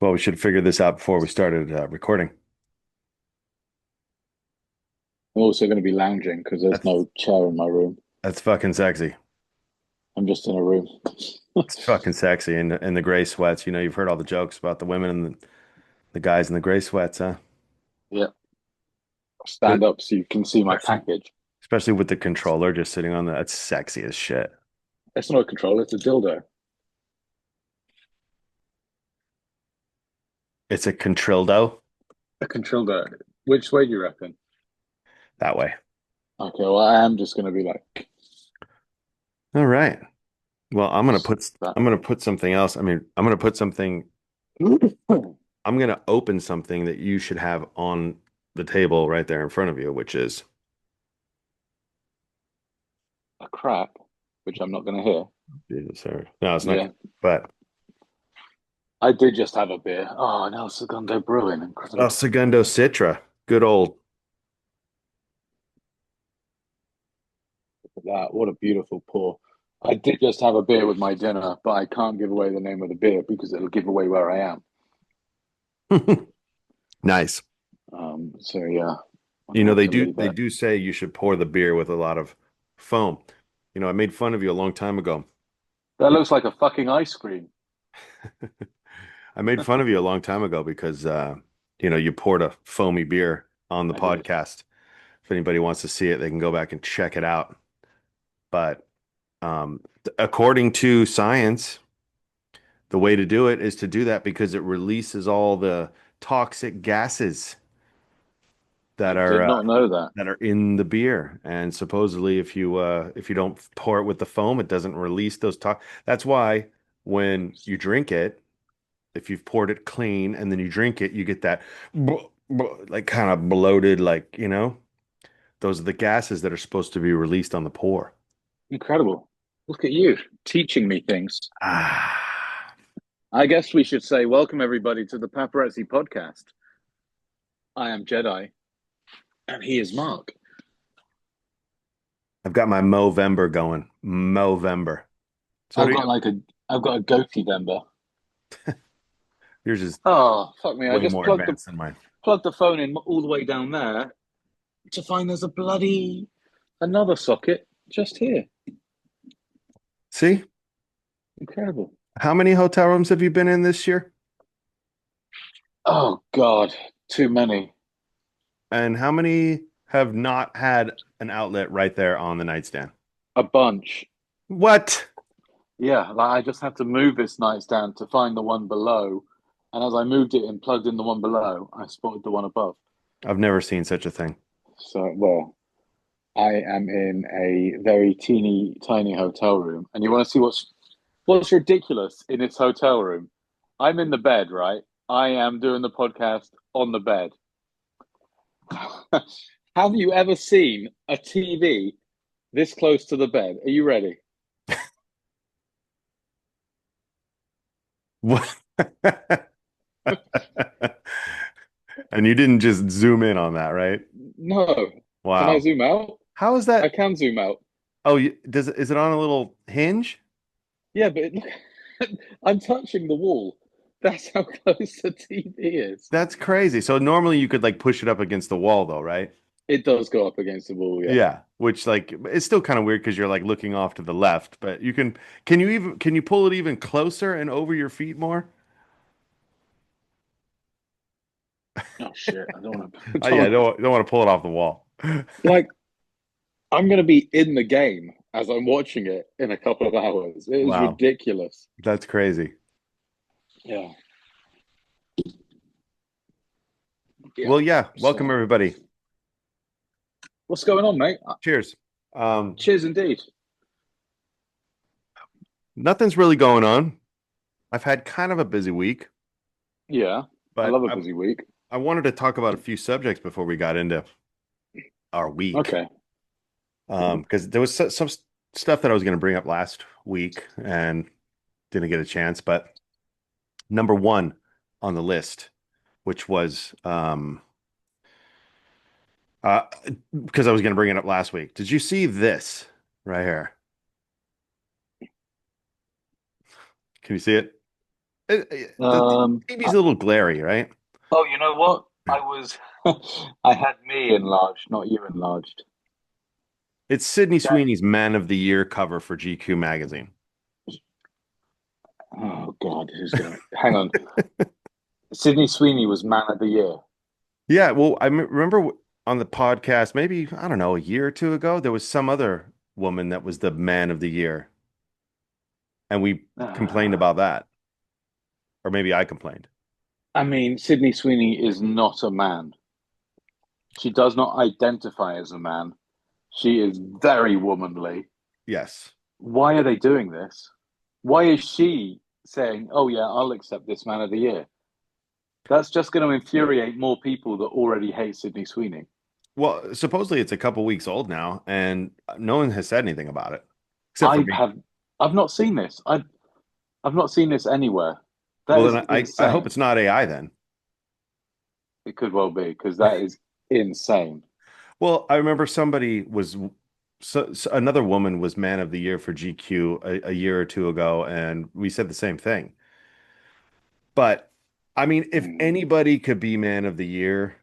Well, we should figure this out before we started recording. I'm also going to be lounging because there's That's no chair in my room. that's fucking sexy. I'm just in a room. It's fucking sexy in the gray sweats. You know, you've heard all the jokes about the women and the guys in the gray sweats, huh? Yeah, Good. stand up so you can see my Especially, package. especially with the controller just sitting on the, that's sexy as shit. It's not a controller, it's a dildo. It's a contrildo A controller. Which way do you reckon? that way. Okay, well, I am just going to be like, All right. Well, just that. I'm gonna put something else. I mean, I'm gonna put something. I'm gonna open something that you should have on the table right there in front of you, which is A crap, which I'm not going to hear. Jesus, sorry. No, it's not. Yeah, But I did just have a beer. Oh, no, Segundo Brewing. Incredible. Segundo Citra, good old. Look at that. What a beautiful pour. I did just have a beer with my dinner, but I can't give away the name of the beer because it'll give away where I am. Nice. So yeah, I'm You gonna know, have to leave they it. do say you should pour the beer with a lot of foam. You know, I made fun of you a long time ago. That looks like a fucking ice cream. I made fun of you a long time ago because you know, you poured a foamy beer on the I did. podcast. If anybody wants to see it, they can go back and check it out. But according to science, the way to do it is to do that because it releases all the toxic gases I that did not know that. are in the beer. And supposedly, if you don't pour it with the foam, it doesn't release those tox. That's why when you drink it, if you've poured it clean and then you drink it, you get that like kind of bloated, like those are the gases that are supposed to be released on the pour. Incredible. Look at you teaching me things. Ah, I guess we should say welcome everybody to the Paparazzi podcast. I am Jedi and he is Mark. I've got my Movember going. Movember. So I've do got you. like a I've got a goatee member. Yours is Oh fuck me! I way just more advanced than mine. plugged the phone in all the way down there to find there's a bloody another socket just here. See, Incredible. how many hotel rooms have you been in this year? Oh God, too many. And how many have not had an outlet right there on the nightstand? A bunch. What? Yeah, like I just had to move this nightstand to find the one below. And as I moved it and plugged in the one below, I spotted the one above. I've never seen such a thing. So, well, I am in a very teeny tiny hotel room. And you want to see what's ridiculous in this hotel room? I'm in the bed, right? I am doing the podcast on the bed. Have you ever seen a TV this close to the bed? Are you ready? What? And you didn't just zoom in on that, right? No. Can I Wow. zoom out? How is I that? can zoom out. Oh, is it on a little hinge? Yeah, but I'm touching the wall. That's how close the TV is. That's crazy. So normally you could like push it up against the wall though, right? It does go up against the wall, yeah. Yeah, which like it's still kind of weird because you're like looking off to the left, but can you pull it even closer and over your feet more? Oh shit! I don't want to. Oh yeah, don't want to pull it off the wall. Like I'm gonna be in the game as I'm watching it in a couple of hours. It is Wow, ridiculous. that's crazy. Yeah, yeah. Well, yeah, welcome So, everybody. what's going on, mate? Cheers. Cheers, indeed. Nothing's really going on. I've had kind of a busy week, Yeah, I but love a busy week. I wanted to talk about a few subjects before we got into our week. Okay. Because there was some stuff that I was going to bring up last week and didn't get a chance. But number one on the list, which was uh, because I was going to bring it up last week. Did you see this right here? Can you see it? The Um, TV's a little glary, right? oh, you know what? I was, I had me enlarged, not you enlarged. It's Sydney That, Sweeney's Man of the Year cover for GQ magazine. oh God, who's gonna hang on? Sydney Sweeney was Man of the Year. Yeah, well, remember on the podcast, maybe, I don't know, a year or two ago, there was some other woman that was the Man of the Year, and we complained Uh, about that. Or maybe I complained. I mean, Sydney Sweeney is not a man. She does not identify as a man. She is very womanly. Yes. Why are they doing this? Why is she saying, "Oh yeah, I'll accept this Man of the Year"? That's just going to infuriate more people that already hate Sydney Sweeney. Well, supposedly it's a couple weeks old now, and no one has said anything about it, except for I me. have, I've not seen this. I've not seen this anywhere. That Well, is then I hope insane. it's not AI then. It could well be because that is insane. Well, I remember somebody was another woman was Man of the Year for GQ a year or two ago, and we said the same thing. But I mean, if Mm. anybody could be Man of the Year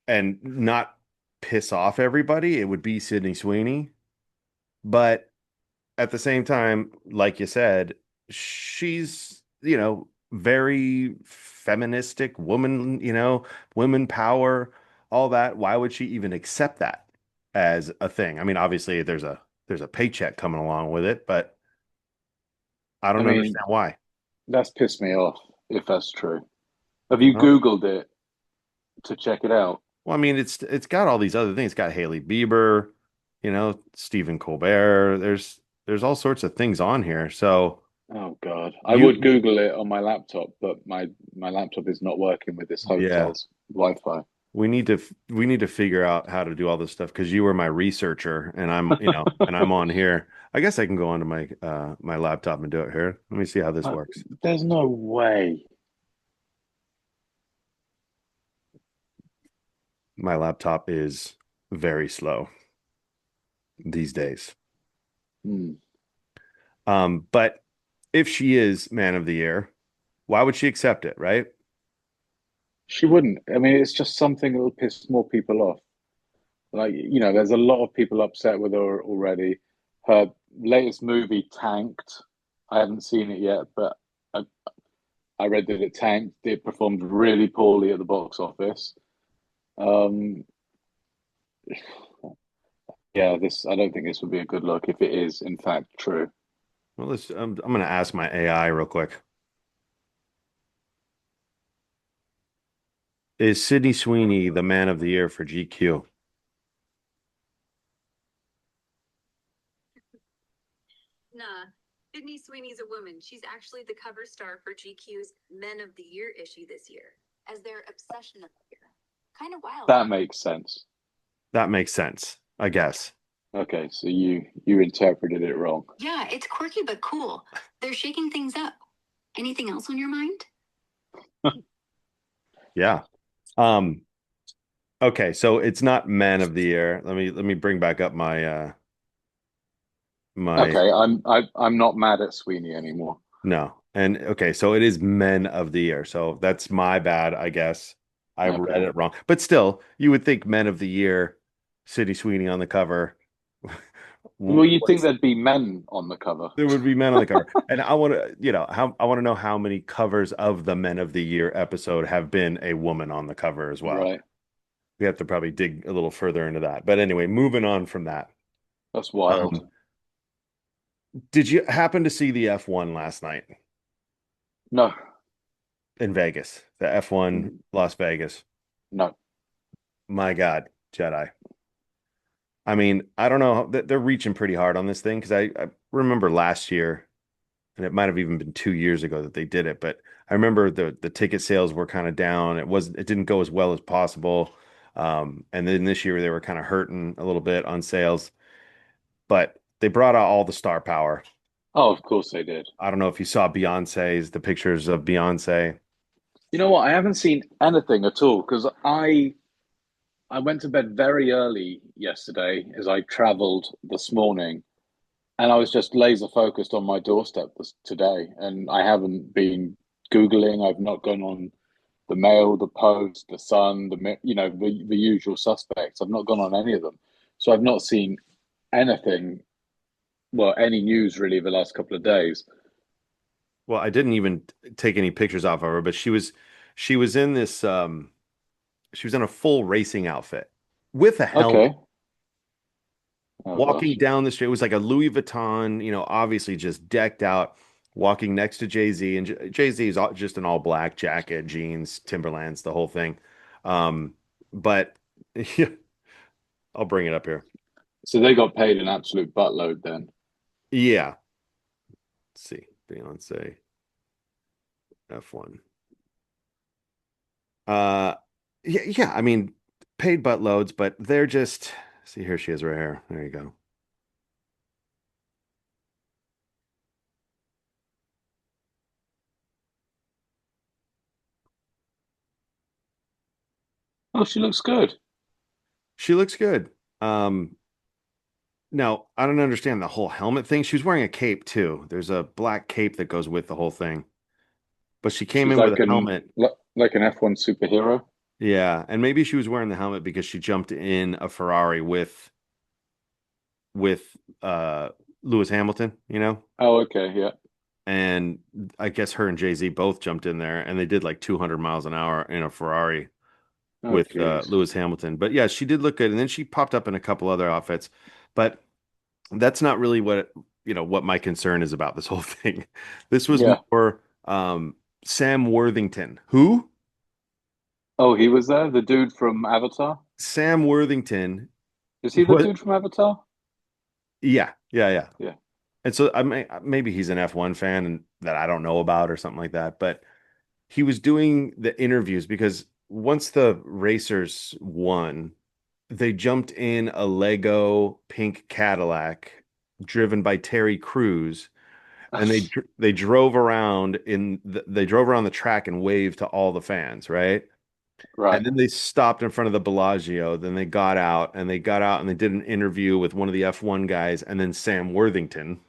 and not piss off everybody, it would be Sydney Sweeney. But at the same time, like you said, she's, very feministic woman, women power, all that. Why would she even accept that as a thing? I mean, obviously there's a paycheck coming along with it, but I I don't mean, understand why. that's pissed me off if that's true. Have you Well, Googled it to check it out? well, I mean, it's got all these other things. It's got Haley Bieber, Stephen Colbert. There's all sorts of things on here. So Oh God, I would you Google it on my laptop, but my laptop is not working with this yeah. hotel's Wi-Fi. We need to figure out how to do all this stuff because you were my researcher and I'm on here. I guess I can go onto my laptop and do it here. Let me see how this Uh, works. There's no way. My laptop is very slow these days. Hmm. But if she is Man of the Year, why would she accept it, right? She wouldn't. I mean, it's just something that will piss more people off. Like, there's a lot of people upset with her already. Her latest movie tanked. I haven't seen it yet, but I, I read that it tanked. It performed really poorly at the box office. Um, yeah, this I don't think this would be a good look if it is in fact true. Well, I'm going to ask my AI real quick. Is Sydney Sweeney the Man of the Year for GQ? Nah, Sydney Sweeney's a woman. She's actually the cover star for GQ's Men of the Year issue this year, as their obsession of the year. Kind of wild, That huh? makes sense. That makes sense, I guess. Okay, so you interpreted it wrong. Yeah, it's quirky but cool. They're shaking things up. Anything else on your mind? Yeah. Um, okay, so it's not Man of the Year. Let me bring back up my Okay, I'm not mad at Sweeney anymore. no. And okay, so it is Men of the Year. So that's my bad, I guess. I read Okay. it wrong. But still, you would think Men of the Year, Sydney Sweeney on the cover. Well, you'd think What's there'd be men on the cover. there would be men on the cover. And I want to, how I want to know how many covers of the Men of the Year episode have been a woman on the cover as well. Right. We have to probably dig a little further into that. But anyway, moving on from that. That's wild. Um, did you happen to see the F1 last night No. in Vegas? The F1 Las Vegas. No. My God, Jedi. I mean, I don't know. They're reaching pretty hard on this thing because I remember last year, and it might have even been 2 years ago that they did it, but I remember the ticket sales were kind of down. It didn't go as well as possible. And then this year they were kind of hurting a little bit on sales, but they brought out all the star power. Oh, of course they did. I don't know if you saw the pictures of Beyonce. You know what? I haven't seen anything at all because I went to bed very early yesterday as I traveled this morning, and I was just laser focused on my doorstep today, and I haven't been Googling. I've not gone on the Mail, the Post, the Sun, the usual suspects. I've not gone on any of them, so I've not seen anything. Well, any news really the last couple of days. Well, I didn't even take any pictures off of her, but she was in this she was in a full racing outfit with a helmet Okay. Oh walking gosh. down the street. It was like a Louis Vuitton, obviously just decked out, walking next to Jay-Z. And Jay-Z is just an all black jacket, jeans, Timberlands, the whole thing. But yeah, I'll bring it up here. So they got paid an absolute buttload then. Yeah. Let's see. Beyonce F1. Uh yeah, yeah, I mean, paid buttloads, but they're just see here she is right here. There you go. Oh, she looks good. She looks good. Um Now, I don't understand the whole helmet thing. She was wearing a cape too. There's a black cape that goes with the whole thing. But she came She's in with a helmet. like an F1 superhero. Yeah, and maybe she was wearing the helmet because she jumped in a Ferrari with Lewis Hamilton. Oh, okay, yeah. And I guess her and Jay-Z both jumped in there and they did like 200 miles an hour in a Ferrari Oh, with geez. Lewis Hamilton. But yeah, she did look good. And then she popped up in a couple other outfits. But that's not really what my concern is about this whole thing. This was Yeah. more Sam Worthington. Who? Oh, he was there, the dude from Avatar. Sam Worthington. Is he the What? dude from Avatar? Yeah, yeah, yeah. Yeah. And so maybe he's an F1 fan and that I don't know about or something like that. But he was doing the interviews because once the racers won, they jumped in a Lego pink Cadillac driven by Terry Crews and they drove around they drove around the track and waved to all the fans, right? Right. And then they stopped in front of the Bellagio. Then they got out and they did an interview with one of the F1 guys and then Sam Worthington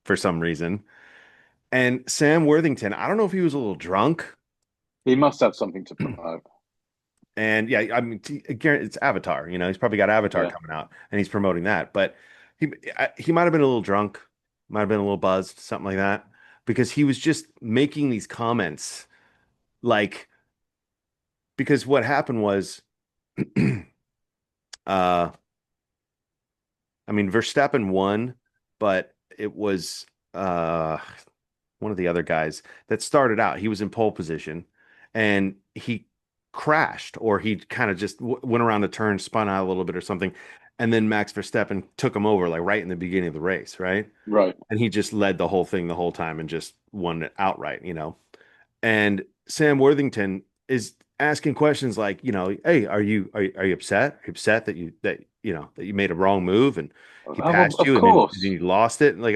for some reason. And Sam Worthington, I don't know if he was a little drunk. He must have something to promote. And yeah, I mean, again, it's Avatar. He's probably got Avatar Yeah. coming out and he's promoting that. But he might have been a little drunk, might have been a little buzzed, something like that, because he was just making these comments like because what happened was uh I mean Verstappen won, but it was one of the other guys that started out. He was in pole position and he crashed or he kind of just went around the turn, spun out a little bit or something. And then Max Verstappen took him over like right in the beginning of the race, right? Right. And he just led the whole thing the whole time and just won it outright. And Sam Worthington is asking questions like, hey, are you upset? Are you upset that you made a wrong move and he passed Of you and then course. you lost it? Like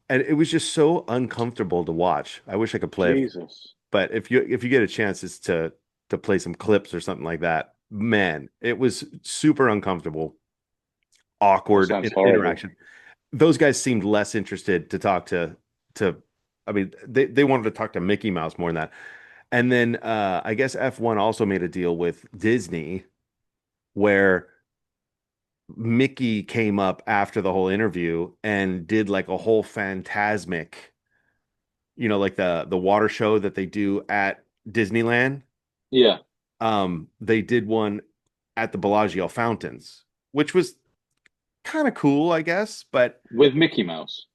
and it was just so uncomfortable to watch. I wish I could play it, Jesus. but if you get a chance is to play some clips or something like that, man, it was super uncomfortable, That awkward sounds horrible. interaction. Those guys seemed less interested to talk to I mean, they wanted to talk to Mickey Mouse more than that. And then I guess F1 also made a deal with Disney where Mickey came up after the whole interview and did like a whole phantasmic, like the water show that they do at Disneyland. Yeah. They did one at the Bellagio fountains, which was kind of cool, I guess, but With Mickey Mouse.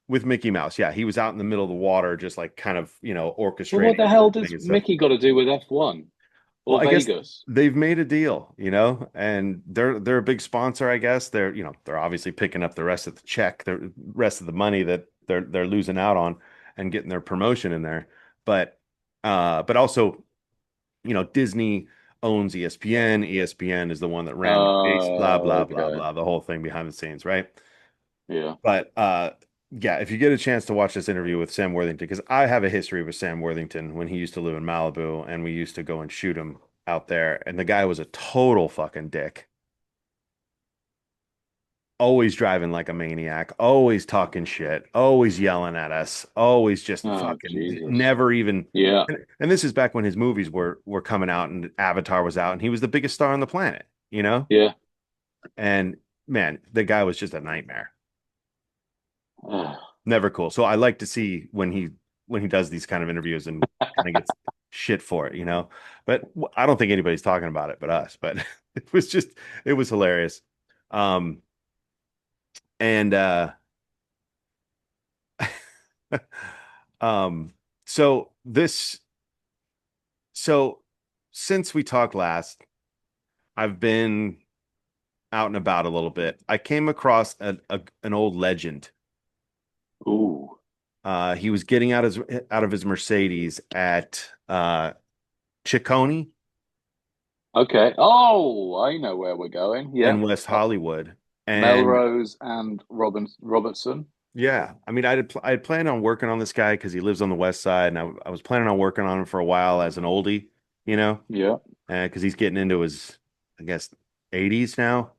with Mickey Mouse, yeah, he was out in the middle of the water, just like kind of, Well, what orchestrating the the hell whole thing does and stuff. Mickey got to do with F1 Well, or I guess Vegas? they've made a deal, and they're a big sponsor, I guess. They're obviously picking up the rest of the check, the rest of the money that they're losing out on and getting their promotion in there. But also, Disney owns ESPN. ESPN is the one that ran the race, blah, blah, blah, Okay. blah, the whole thing behind the scenes, right? Yeah. But yeah, if you get a chance to watch this interview with Sam Worthington, because I have a history with Sam Worthington when he used to live in Malibu and we used to go and shoot him out there, and the guy was a total fucking dick. always driving like a maniac, always talking shit, always yelling at us, always just Oh, fucking Jesus. never even. Yeah. And this is back when his movies were coming out and Avatar was out, and he was the biggest star on the planet, you know? Yeah. And man, the guy was just a nightmare. Ugh. Never cool. So I like to see when he does these kind of interviews and kind of gets shit for it, you know. But I don't think anybody's talking about it but us. But it was hilarious. Um and um so this so since we talked last, I've been out and about a little bit. I came across an old legend. Ooh. He was getting out of his Mercedes at Ciccone Okay. Oh, I know where we're going. Yeah. in West Hollywood. And Melrose and Robertson. yeah, I mean, I had planned on working on this guy because he lives on the West Side, and I was planning on working on him for a while as an oldie, you know, Yeah. because he's getting into his, I guess, 80s now.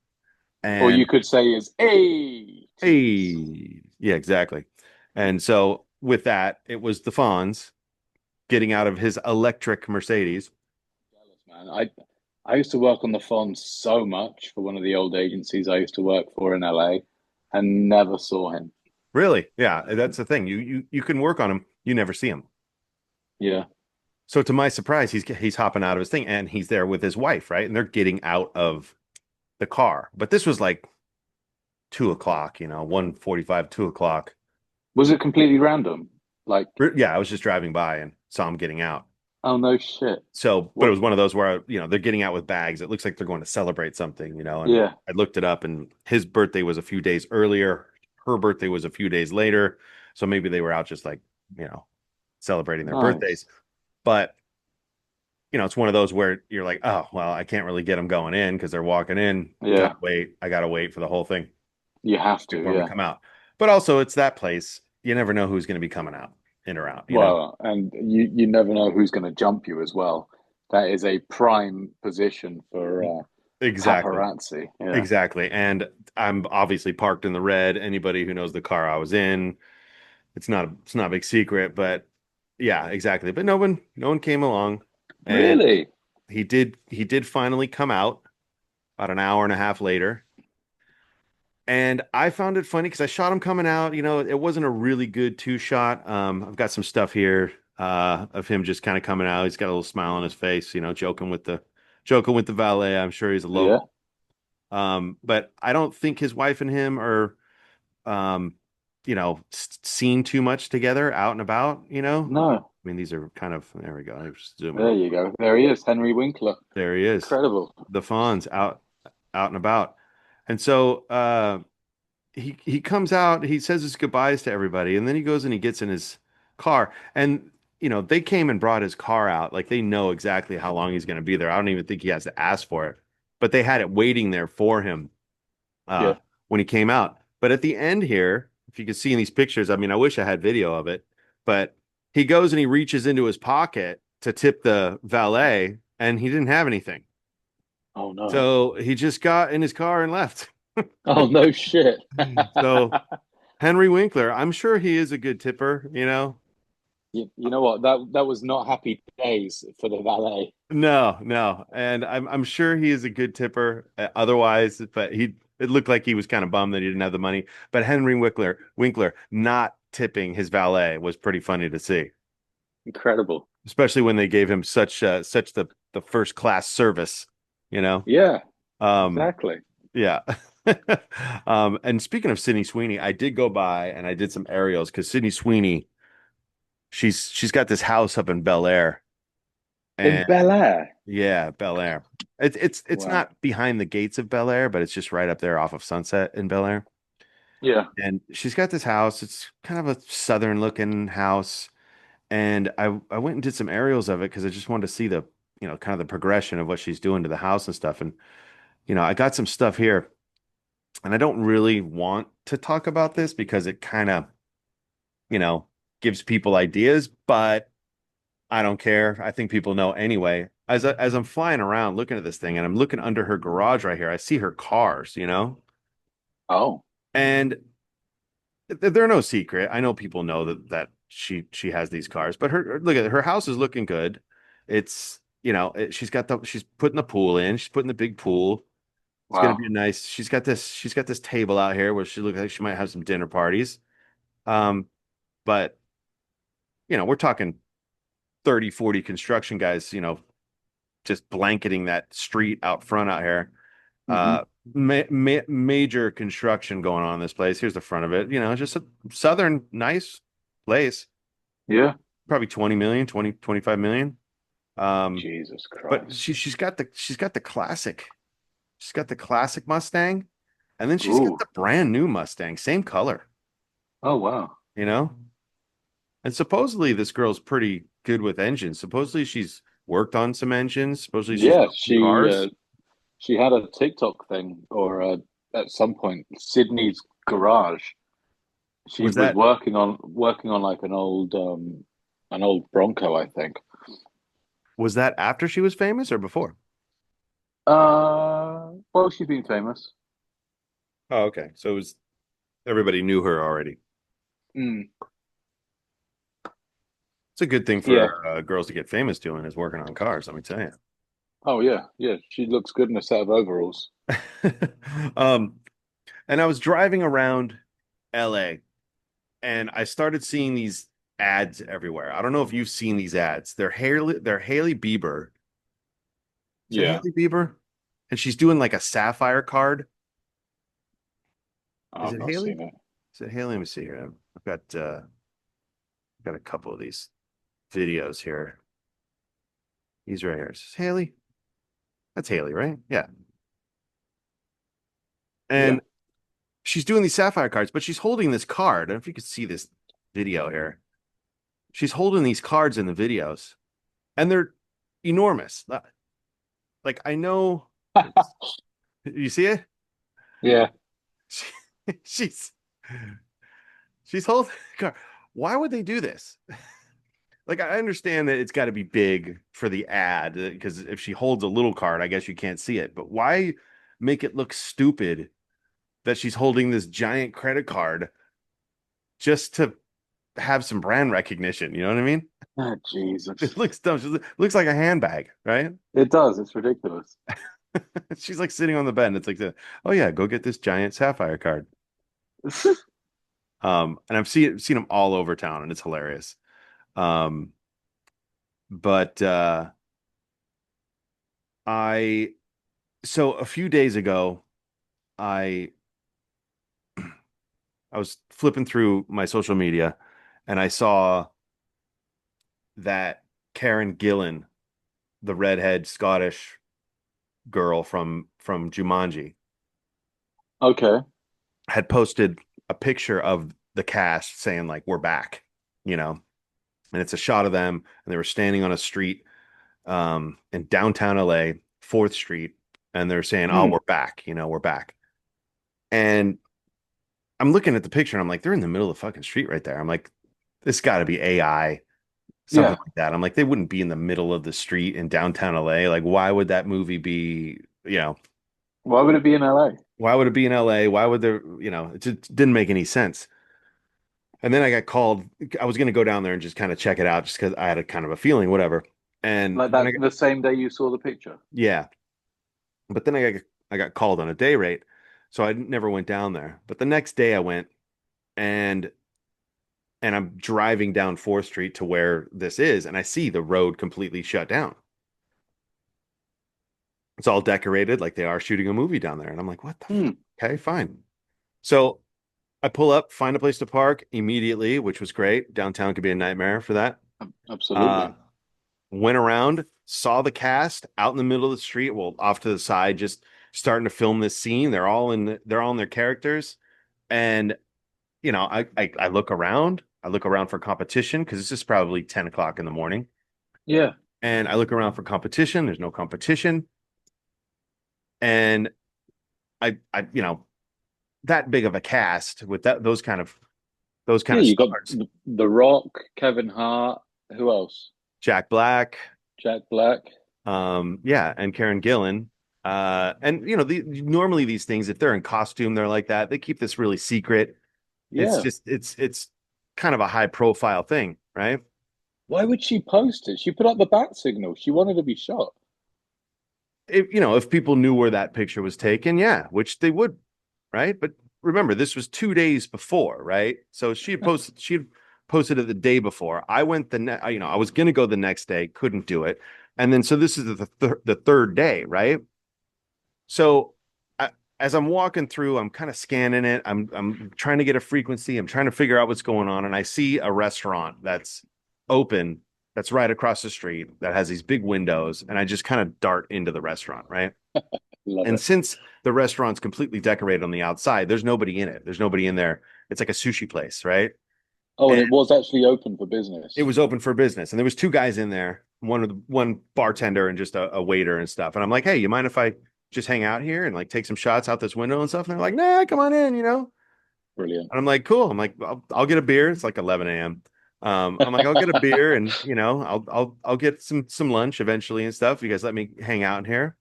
Or you And could say is 80s. hey, yeah, exactly. And so with that, it was the Fonz getting out of his electric Mercedes. Jealous, man. I used to work on the phone so much for one of the old agencies I used to work for in LA and never saw him. Really? Yeah, that's the thing. You can work on him, you never see him. Yeah. So to my surprise, he's hopping out of his thing and he's there with his wife, right? And they're getting out of the car. But this was like 2 o'clock, you know, 1:45, 2 o'clock. Was it completely random? Like, Yeah, I was just driving by and saw him getting out. oh no shit. So, but it What? was one of those where, you know, they're getting out with bags. It looks like they're going to celebrate something, you know, and Yeah. I looked it up and his birthday was a few days earlier. Her birthday was a few days later. So maybe they were out just like, you know, celebrating their Nice. birthdays. But, you know, it's one of those where you're like, oh, well, I can't really get them going in because they're walking in. Gotta Yeah. wait. I gotta wait for the whole thing You have to. before we Yeah. come out. But also, it's that place. You never know who's going to be coming out in or out, you know? Well, and you never know who's going to jump you as well. That is a prime position for Exactly. paparazzi. Yeah. Exactly. And I'm obviously parked in the red. Anybody who knows the car I was in, it's not a big secret, but yeah, exactly. But no one came along and Really? he did finally come out about an hour and a half later. And I found it funny because I shot him coming out. You know, it wasn't a really good two shot. I've got some stuff here of him just kind of coming out. He's got a little smile on his face, you know, joking with the valet. I'm sure he's a Yeah. local. But I don't think his wife and him are, um, you know, seen too much together out and about. You know, No. I mean, these are kind of there we go. I was zooming. There you go. There he is, Henry Winkler. There he is, Incredible. the Fonz out and about. And so he comes out, he says his goodbyes to everybody, and then he goes and he gets in his car. And you know, they came and brought his car out. Like they know exactly how long he's going to be there. I don't even think he has to ask for it. But they had it waiting there for him uh Yeah. when he came out. But at the end here, if you can see in these pictures, I mean, I wish I had video of it, but he goes and he reaches into his pocket to tip the valet and he didn't have anything. Oh no. So he just got in his car and left. Oh no shit. So Henry Winkler, I'm sure he is a good tipper, you know. You know what? That was not happy days for the valet. No, no, and I'm sure he is a good tipper. Otherwise, but he it looked like he was kind of bummed that he didn't have the money. But Henry Winkler not tipping his valet was pretty funny to see, Incredible. especially when they gave him such the first class service, you know. Yeah, Um, exactly. yeah. And speaking of Sydney Sweeney, I did go by and I did some aerials because Sydney Sweeney, she's got this house up in Bel Air. In And Bel Air. yeah, Bel Air. It's Wow. not behind the gates of Bel Air, but it's just right up there off of Sunset in Bel Air. Yeah. And she's got this house. It's kind of a southern looking house. And I went and did some aerials of it because I just wanted to see the, you know, kind of the progression of what she's doing to the house and stuff. And, you know, I got some stuff here and I don't really want to talk about this because it kind of, you know, gives people ideas, but I don't care. I think people know anyway. As I'm flying around looking at this thing and I'm looking under her garage right here, I see her cars, you know? Oh. And they're no secret. I know people know that she has these cars, but look at her house is looking good. It's she's putting the pool in. She's putting the big pool. It's gonna be Wow. a nice. She's got this table out here where she looks like she might have some dinner parties. Um, but we're talking 30, 40 construction guys, just blanketing that street out front out here. Hmm. Major construction going on in this place. Here's the front of it. Just a southern nice place. Yeah. Probably 20 million, 20, 25 million. Jesus But Christ. she's got the classic. She's got the classic Mustang, and then she's got Ooh. the brand new Mustang, same color, Oh, wow. you know? And supposedly this girl's pretty good with engines. Supposedly she's worked on some engines. Supposedly she's Yeah, built some cars. she had a TikTok thing, or at some point, Sydney's garage. She Was was that working on like an old Bronco, I think. was that after she was famous or before? Well, she's been famous. Oh, okay. So everybody knew her already. Mm, It's a good thing yeah. for girls to get famous doing is working on cars, let me tell you. Oh, yeah. Yeah. She looks good in a set of overalls. Um, and I was driving around LA and I started seeing these ads everywhere. I don't know if you've seen these ads. They're Haley Bieber. Is it Yeah. Haley Bieber? And she's doing like a sapphire card. Is I've it not Haley? seen it. Is it Haley? Let me see here. I've got a couple of these videos here. He's right here. Is this Haley? That's Haley, right? Yeah. Yeah. And she's doing these sapphire cards, but she's holding this card. I don't know if you could see this video here. She's holding these cards in the videos, and they're enormous. Like I know, you see it? Yeah. She, she's she's holding the card. Why would they do this? Like I understand that it's got to be big for the ad because if she holds a little card, I guess you can't see it. But why make it look stupid that she's holding this giant credit card just to have some brand recognition? You know what I mean? Oh, It Jesus. looks dumb. It looks like a handbag, right? It does. It's ridiculous. She's like sitting on the bed. And it's like oh yeah, go get this giant sapphire card. And I've seen them all over town, and it's hilarious. Um, but I so a few days ago, I I was flipping through my social media, and I saw that Karen Gillan, the redhead Scottish girl from Jumanji, Okay. had posted a picture of the cast saying like we're back, you know, and it's a shot of them and they were standing on a street in downtown LA, 4th Street, and they're saying, "Oh, Hmm. we're back, we're back." And I'm looking at the picture and I'm like, they're in the middle of the fucking street right there. I'm like, this got to be AI, something Yeah. like that. I'm like, they wouldn't be in the middle of the street in downtown LA. Like, why would that movie be, Why would it be in LA? why would it be in LA? Why would there, it just didn't make any sense. And then I got called. I was going to go down there and just kind of check it out just because I had a kind of a feeling, whatever. And Like then that the same day you saw the picture? yeah, but then I got called on a day rate, so I never went down there. But the next day I went, and I'm driving down 4th Street to where this is, and I see the road completely shut down. It's all decorated like they are shooting a movie down there. And I'm like, what the Hmm. fuck? Okay, fine. So I pull up, find a place to park immediately, which was great. Downtown could be a nightmare for that. Uh, Absolutely. went around, saw the cast out in the middle of the street, well, off to the side, just starting to film this scene. They're all in their characters. And I look around for competition because this is probably 10 o'clock in the morning. Yeah. And I look around for competition. There's no competition. And I that big of a cast with those kind Yeah, of you got stars. The Rock, Kevin Hart, who else? Jack Black, Jack Black. yeah, and Karen Gillan. And normally these things, if they're in costume, they're like that. They keep this really secret. It's Yeah. just it's kind of a high profile thing, right? Why would she post it? She put up the bat signal. She wanted to be shot. If people knew where that picture was taken, yeah, which they would, right? But remember, this was 2 days before, right? So she had posted it the day before. I went I was gonna go the next day, couldn't do it, and then so this is the third day, right? So as I'm walking through, I'm kind of scanning it. I'm trying to get a frequency. I'm trying to figure out what's going on, and I see a restaurant that's open, that's right across the street, that has these big windows, and I just kind of dart into the restaurant, right? Love And it. since the restaurant's completely decorated on the outside, there's nobody in it. There's nobody in there. It's like a sushi place, right? Oh, and And it was actually open for it business. was open for business, and there was two guys in there, one bartender and just a waiter and stuff. And I'm like, hey, you mind if I just hang out here and like take some shots out this window and stuff? And they're like, nah, come on in. Brilliant. And I'm like, cool. I'm like, I'll get a beer. It's like 11 a.m. I'm like, I'll get a beer and I'll get some lunch eventually and stuff. You guys let me hang out in here.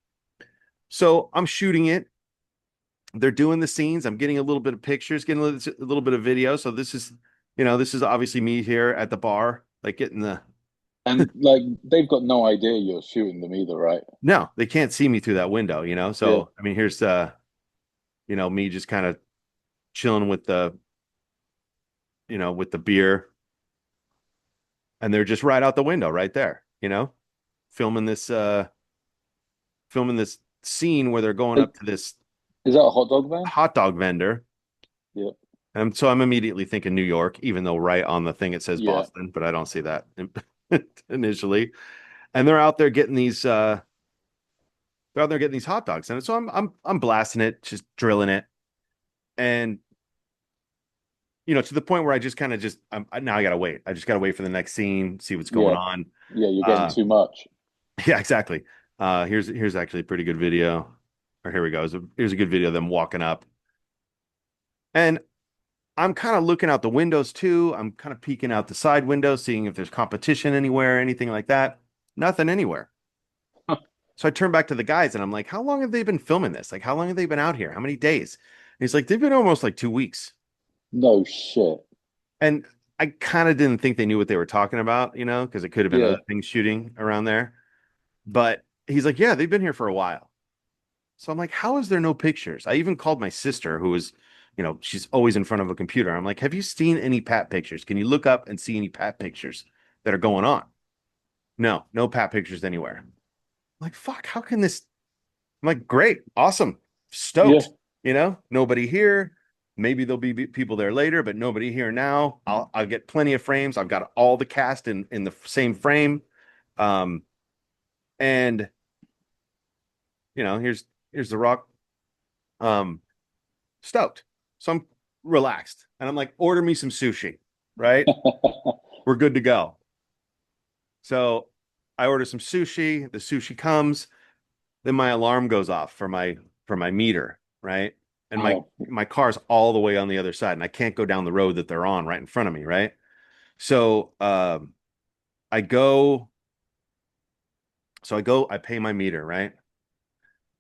So I'm shooting it. They're doing the scenes. I'm getting a little bit of pictures, getting a little bit of video. So this is obviously me here at the bar, like getting the. And like they've got no idea you're shooting them either, right? No, they can't see me through that window. Yeah. So I mean, here's me just kind of chilling with the beer, and they're just right out the window, right there, filming this scene where they're going Is up to this that a hot dog van? hot dog vendor. Yeah. And so I'm immediately thinking New York, even though right on the thing it says Yeah. Boston, but I don't see that initially. And they're out there getting these hot dogs. And so I'm blasting it, just drilling it. And to the point where I just kind of now I gotta wait. I just gotta wait for the next scene, see what's going Yeah. on. Yeah. You're getting Uh too much. yeah, exactly. Here's actually a pretty good video. Or here we go. Here's a good video of them walking up. And I'm kind of looking out the windows too. I'm kind of peeking out the side windows, seeing if there's competition anywhere, anything like that. Nothing anywhere. So I turn back to the guys and I'm like, how long have they been filming this? Like, how long have they been out here? How many days? And he's like, they've been almost like 2 weeks. No shit. And I kind of didn't think they knew what they were talking about, because it could have been Yeah. other things shooting around there. But he's like, yeah, they've been here for a while. So I'm like, how is there no pictures? I even called my sister, who she's always in front of a computer. I'm like, have you seen any Pat pictures? Can you look up and see any Pat pictures that are going on? No, no Pat pictures anywhere. I'm like, fuck, how can this? I'm like, great, awesome, Yeah. stoked. Nobody here. Maybe there'll be people there later, but nobody here now. I'll get plenty of frames. I've got all the cast in the same frame. Um, and here's the Rock. Um, Stoked. So I'm relaxed. And I'm like, order me some sushi, right? We're good to go. So I order some sushi. The sushi comes. Then my alarm goes off for my meter, right? And my Oh, my car's all the way on the other side, and I can't go down the road that they're on right in front of me, right? So I go, I pay my meter, right?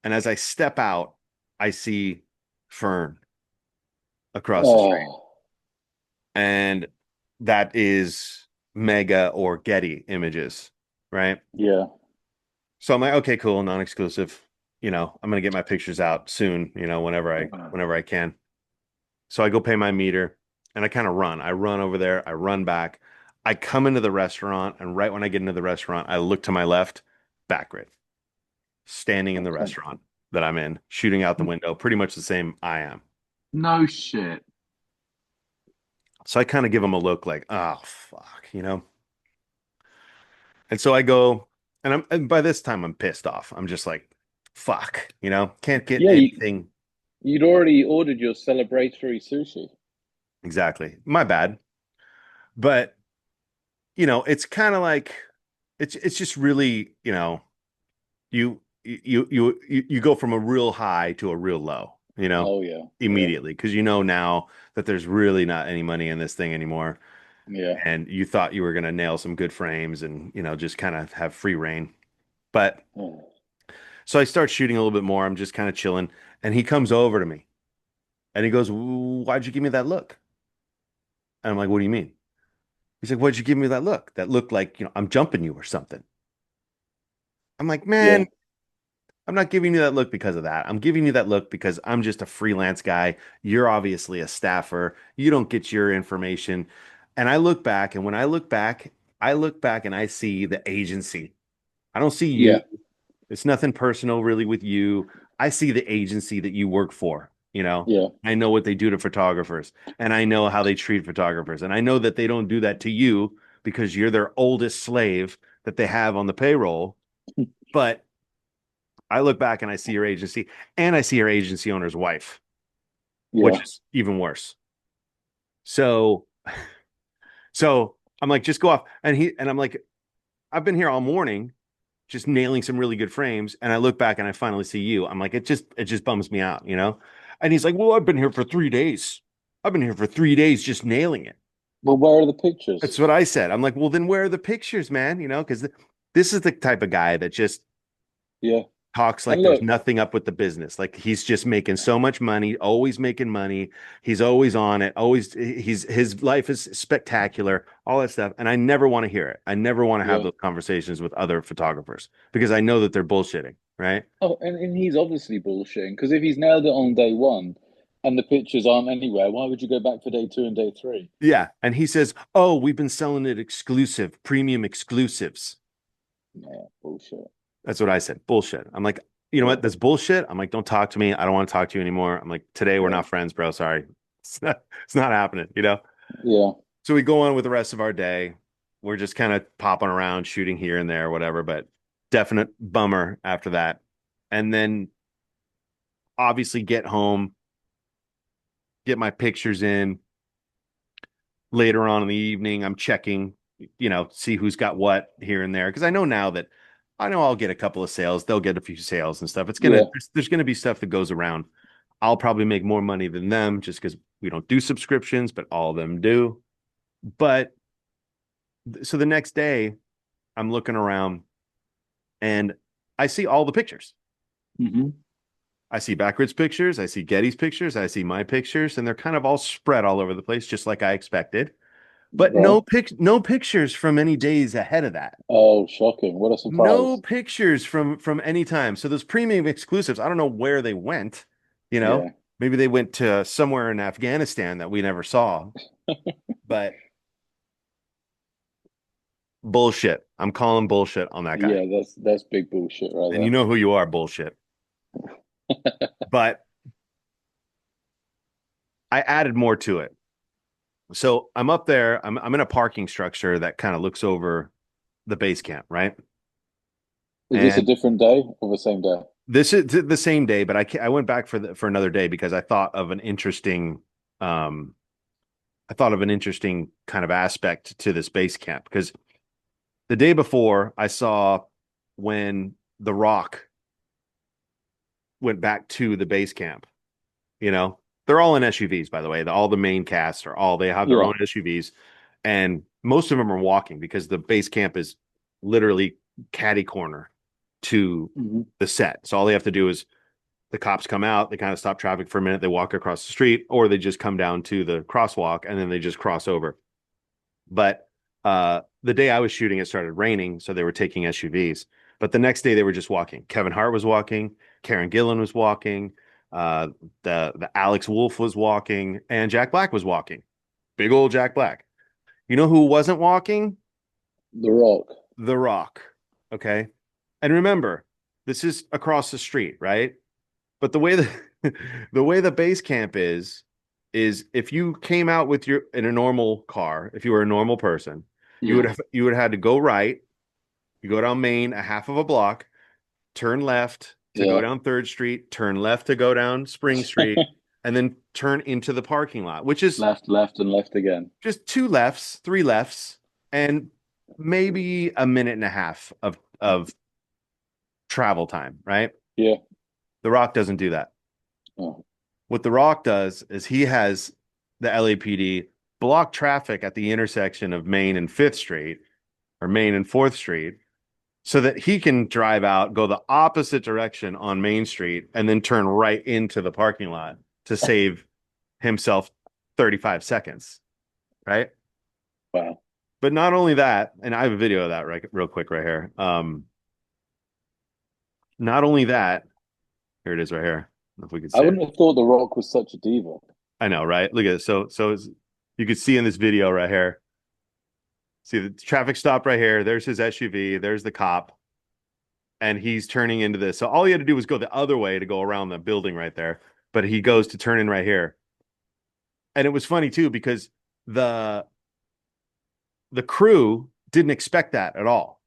And as I step out, I see Fern across the street. oh, And that is Mega or Getty images, right? yeah. So I'm like, okay, cool, non-exclusive. I'm gonna get my pictures out soon, whenever I can. So I go pay my meter and I kind of run. I run over there, I run back. I come into the restaurant, and right when I get into the restaurant, I look to my left, Backgrid, standing in the Okay. restaurant that I'm in, shooting out the window, pretty much the same I am. No shit. So I kind of give him a look like, oh fuck. And so I go, and by this time I'm pissed off. I'm just like, fuck, can't get Yeah, anything you'd already ordered your celebratory sushi. exactly. My bad. But it's kind of like it's just really, you go from a real high to a real low, Oh yeah, yeah, immediately because now that there's really not any money in this thing anymore. yeah. And you thought you were gonna nail some good frames and just kind of have free reign. But Oh. So I start shooting a little bit more. I'm just kind of chilling. And he comes over to me and he goes, "Why'd you give me that look?" And I'm like, "What do you mean?" He's like, "Why'd you give me that look? That looked like, I'm jumping you or something." I'm like, Yeah, "Man, I'm not giving you that look because of that. I'm giving you that look because I'm just a freelance guy. You're obviously a staffer. You don't get your information." And I look back, and when I look back and I see the agency. I don't see you. yeah, It's nothing personal really with you. I see the agency that you work for, you know. yeah. I know what they do to photographers, and I know how they treat photographers, and I know that they don't do that to you because you're their oldest slave that they have on the payroll. But I look back and I see your agency, and I see your agency owner's wife, which Yeah. is even worse. So, so I'm like, just go off. And I'm like, I've been here all morning, just nailing some really good frames. And I look back and I finally see you. I'm like, it just bums me out, you know? And he's like, well, I've been here for 3 days. I've been here for 3 days just nailing it. Well, where are the That's pictures? what I said. I'm like, well, then where are the pictures, man? Because this is the type of guy that just Yeah. talks And like there's look, nothing up with the business. Like he's just making so much money, always making money. He's always on it. Always his life is spectacular, all that stuff. And I never want to hear it. I never want to have yeah. those conversations with other photographers because I know that they're bullshitting, right? Oh, and he's obviously bullshitting because if he's nailed it on day one and the pictures aren't anywhere, why would you go back for day two and day three? Yeah. And he says, "Oh, we've been selling it exclusive, premium exclusives." Yeah, bullshit. That's what I said. Bullshit. I'm like, you know Yeah, what? That's bullshit. I'm like, don't talk to me. I don't want to talk to you anymore. I'm like, today we're yeah, not friends, bro. Sorry. It's not happening. yeah. So we go on with the rest of our day. We're just kind of popping around, shooting here and there, whatever, but definite bummer after that. And then obviously get home, get my pictures in later on in the evening. I'm checking, see who's got what here and there. Cause I know now that I know I'll get a couple of sales. They'll get a few sales and stuff. Yeah. There's gonna be stuff that goes around. I'll probably make more money than them just because we don't do subscriptions, but all of them do. But so the next day, I'm looking around and I see all the pictures. Hmm. I see backwards pictures, I see Getty's pictures, I see my pictures, and they're kind of all spread all over the place, just like I expected. But Right. no pictures from any days ahead of that. Oh, shocking. What a No surprise. pictures from any time. So those premium exclusives, I don't know where they went, you know. Yeah. Maybe they went to somewhere in Afghanistan that we never saw. But bullshit. I'm calling bullshit on that guy. Yeah, that's big bullshit right And you there. know who you are, bullshit. But I added more to it. So I'm up there. I'm in a parking structure that kind of looks over the base camp, right? Is this a And different day or the same day? this is the same day, but I went back for another day because um I thought of an interesting kind of aspect to this base camp because the day before I saw when The Rock went back to the base camp, you know, they're all in SUVs, by the way. All the main cast they have their Yeah. own SUVs, and most of them are walking because the base camp is literally catty corner to Hmm. the set. So all they have to do is the cops come out, they kind of stop traffic for a minute, they walk across the street, or they just come down to the crosswalk and then they just cross over. But the day I was shooting, it started raining, so they were taking SUVs. But the next day, they were just walking. Kevin Hart was walking, Karen Gillan was walking, uh, the Alex Wolf was walking, and Jack Black was walking. Big old Jack Black. You know who wasn't walking? The Rock. The Rock. Okay, and remember, this is across the street, right? But the way the the way the base camp is if you came out with your in a normal car, if you were a normal person, Yeah. you would have had to go right, you go down Main a half of a block, turn left to go Yeah. down Third Street, turn left to go down Spring Street, and then turn into the parking lot, which is Left, left, and left again. just two lefts, three lefts, and maybe a minute and a half of travel time, right? Yeah. The Rock doesn't do that. Oh. What The Rock does is he has the LAPD block traffic at the intersection of Main and Fifth Street or Main and Fourth Street so that he can drive out, go the opposite direction on Main Street, and then turn right into the parking lot to save himself 35 seconds, right? Wow. But not only that, and I have a video of that right real quick right here. Not only that, here it is right here. If we could I see it. wouldn't have thought The Rock was such a diva. I know, right? Look at it. You could see in this video right here. See the traffic stop right here. There's his SUV. There's the cop. And he's turning into this. So all he had to do was go the other way to go around the building right there. But he goes to turn in right here. And it was funny too, because the crew didn't expect that at all.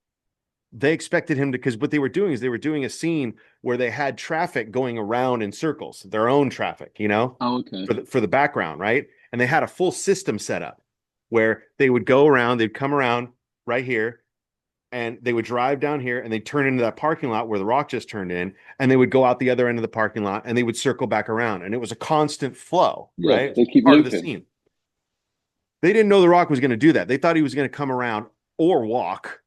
They expected him to, because what they were doing is they were doing a scene where they had traffic going around in circles, their own traffic, Oh, okay. for the background, right? And they had a full system set up where they would go around, they'd come around right here, and they would drive down here and they'd turn into that parking lot where The Rock just turned in, and they would go out the other end of the parking lot and they would circle back around. And it was a constant flow, Yeah, right? they keep Part of the looping. scene. They didn't know The Rock was going to do that. They thought he was going to come around or walk.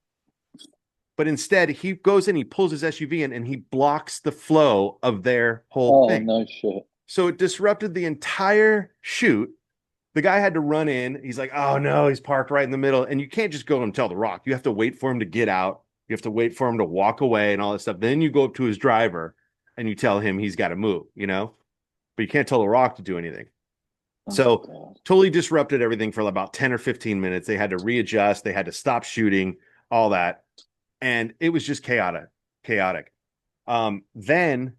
But instead, he goes in, he pulls his SUV in, and he blocks the flow of their whole Oh, thing. no shit. So it disrupted the entire shoot. The guy had to run in. He's like, oh no, he's parked right in the middle. And you can't just go and tell The Rock. You have to wait for him to get out. You have to wait for him to walk away and all this stuff. Then you go up to his driver and you tell him he's got to move, But you can't tell The Rock to do anything. Oh, So God. totally disrupted everything for about 10 or 15 minutes. They had to readjust. They had to stop shooting, all that. And it was just chaotic. Then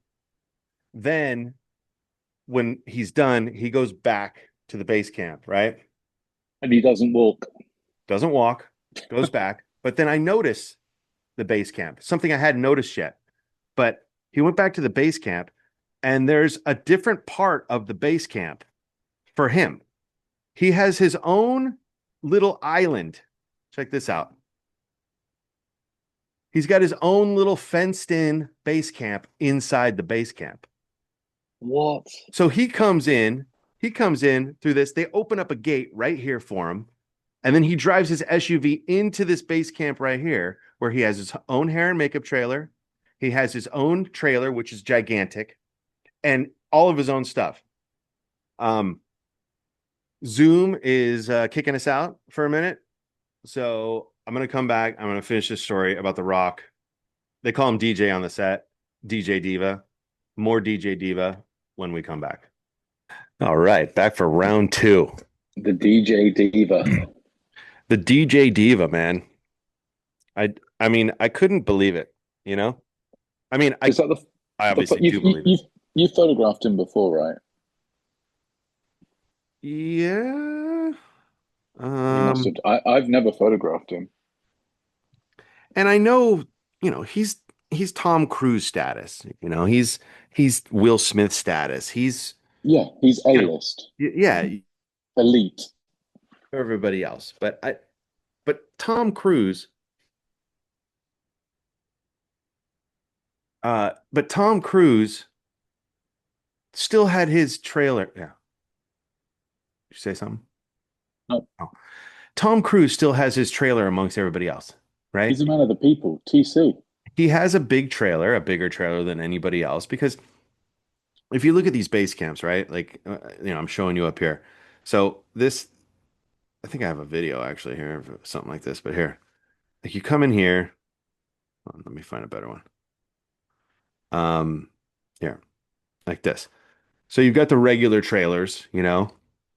when he's done, he goes back to the base camp, right? And he doesn't walk. Doesn't walk, goes back. But then I notice the base camp, something I hadn't noticed yet. But he went back to the base camp, and there's a different part of the base camp for him. He has his own little island. Check this out. He's got his own little fenced in base camp inside the base camp. What? So he comes in through this. They open up a gate right here for him. And then he drives his SUV into this base camp right here, where he has his own hair and makeup trailer. He has his own trailer, which is gigantic, and all of his own stuff. Zoom is kicking us out for a minute. So I'm going to come back. I'm going to finish this story about The Rock. They call him DJ on the set, DJ Diva. More DJ Diva when we come back. All right, back for round two. The DJ Diva. The DJ Diva, man. I mean, I couldn't believe it, I mean, Is that I obviously do believe it. You've photographed him before, right? Yeah. You must have. I've never photographed him. And I know, he's Tom Cruise status, he's Will Smith status. He's A-list. Yeah, Elite. everybody else. But Tom Cruise still had his trailer. Yeah. Did you say something? No. Oh. Tom Cruise still has his trailer amongst everybody else, right? He's a man of the people. TC. He has a bigger trailer than anybody else, because if you look at these base camps, right? Like, I'm showing you up here. So this, I think I have a video actually here of something like this, but here, like you come in here. Let me find a better one. Here, like this. So you've got the regular trailers, and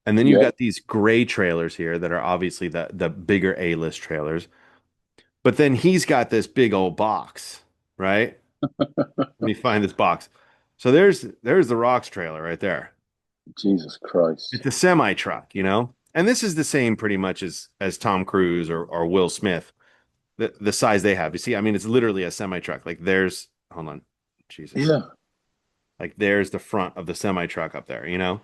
then you've got these gray trailers here that are obviously the bigger A-list trailers. But then he's got this big old box, right? Let me find this box. So there's the Rock's trailer right there. Jesus Christ. It's a semi truck, and this is the same pretty much as Tom Cruise or Will Smith, the size they have. You see, I mean, it's literally a semi truck. Like hold on, Jesus. Yeah. Like there's the front of the semi truck up there, So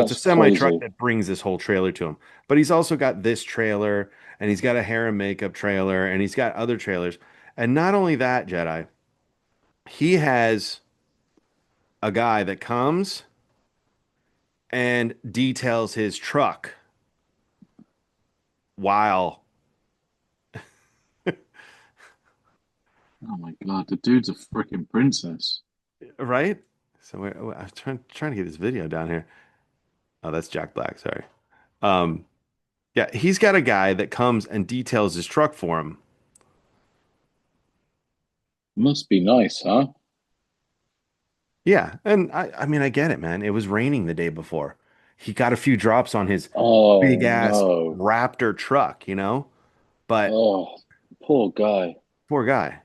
That's it's a semi truck crazy. that brings this whole trailer to him. But he's also got this trailer, and he's got a hair and makeup trailer, and he's got other trailers. And not only that, Jedi, he has a guy that comes and details his truck while Oh my God, the dude's a freaking princess. right? So I'm trying to get this video down here. Oh, that's Jack Black. Sorry. Um, yeah, he's got a guy that comes and details his truck for him. Must be nice, huh? Yeah, and I mean, I get it, man. It was raining the day before. He got a few drops on his big Oh ass no. Raptor truck, But Oh, poor guy. poor guy,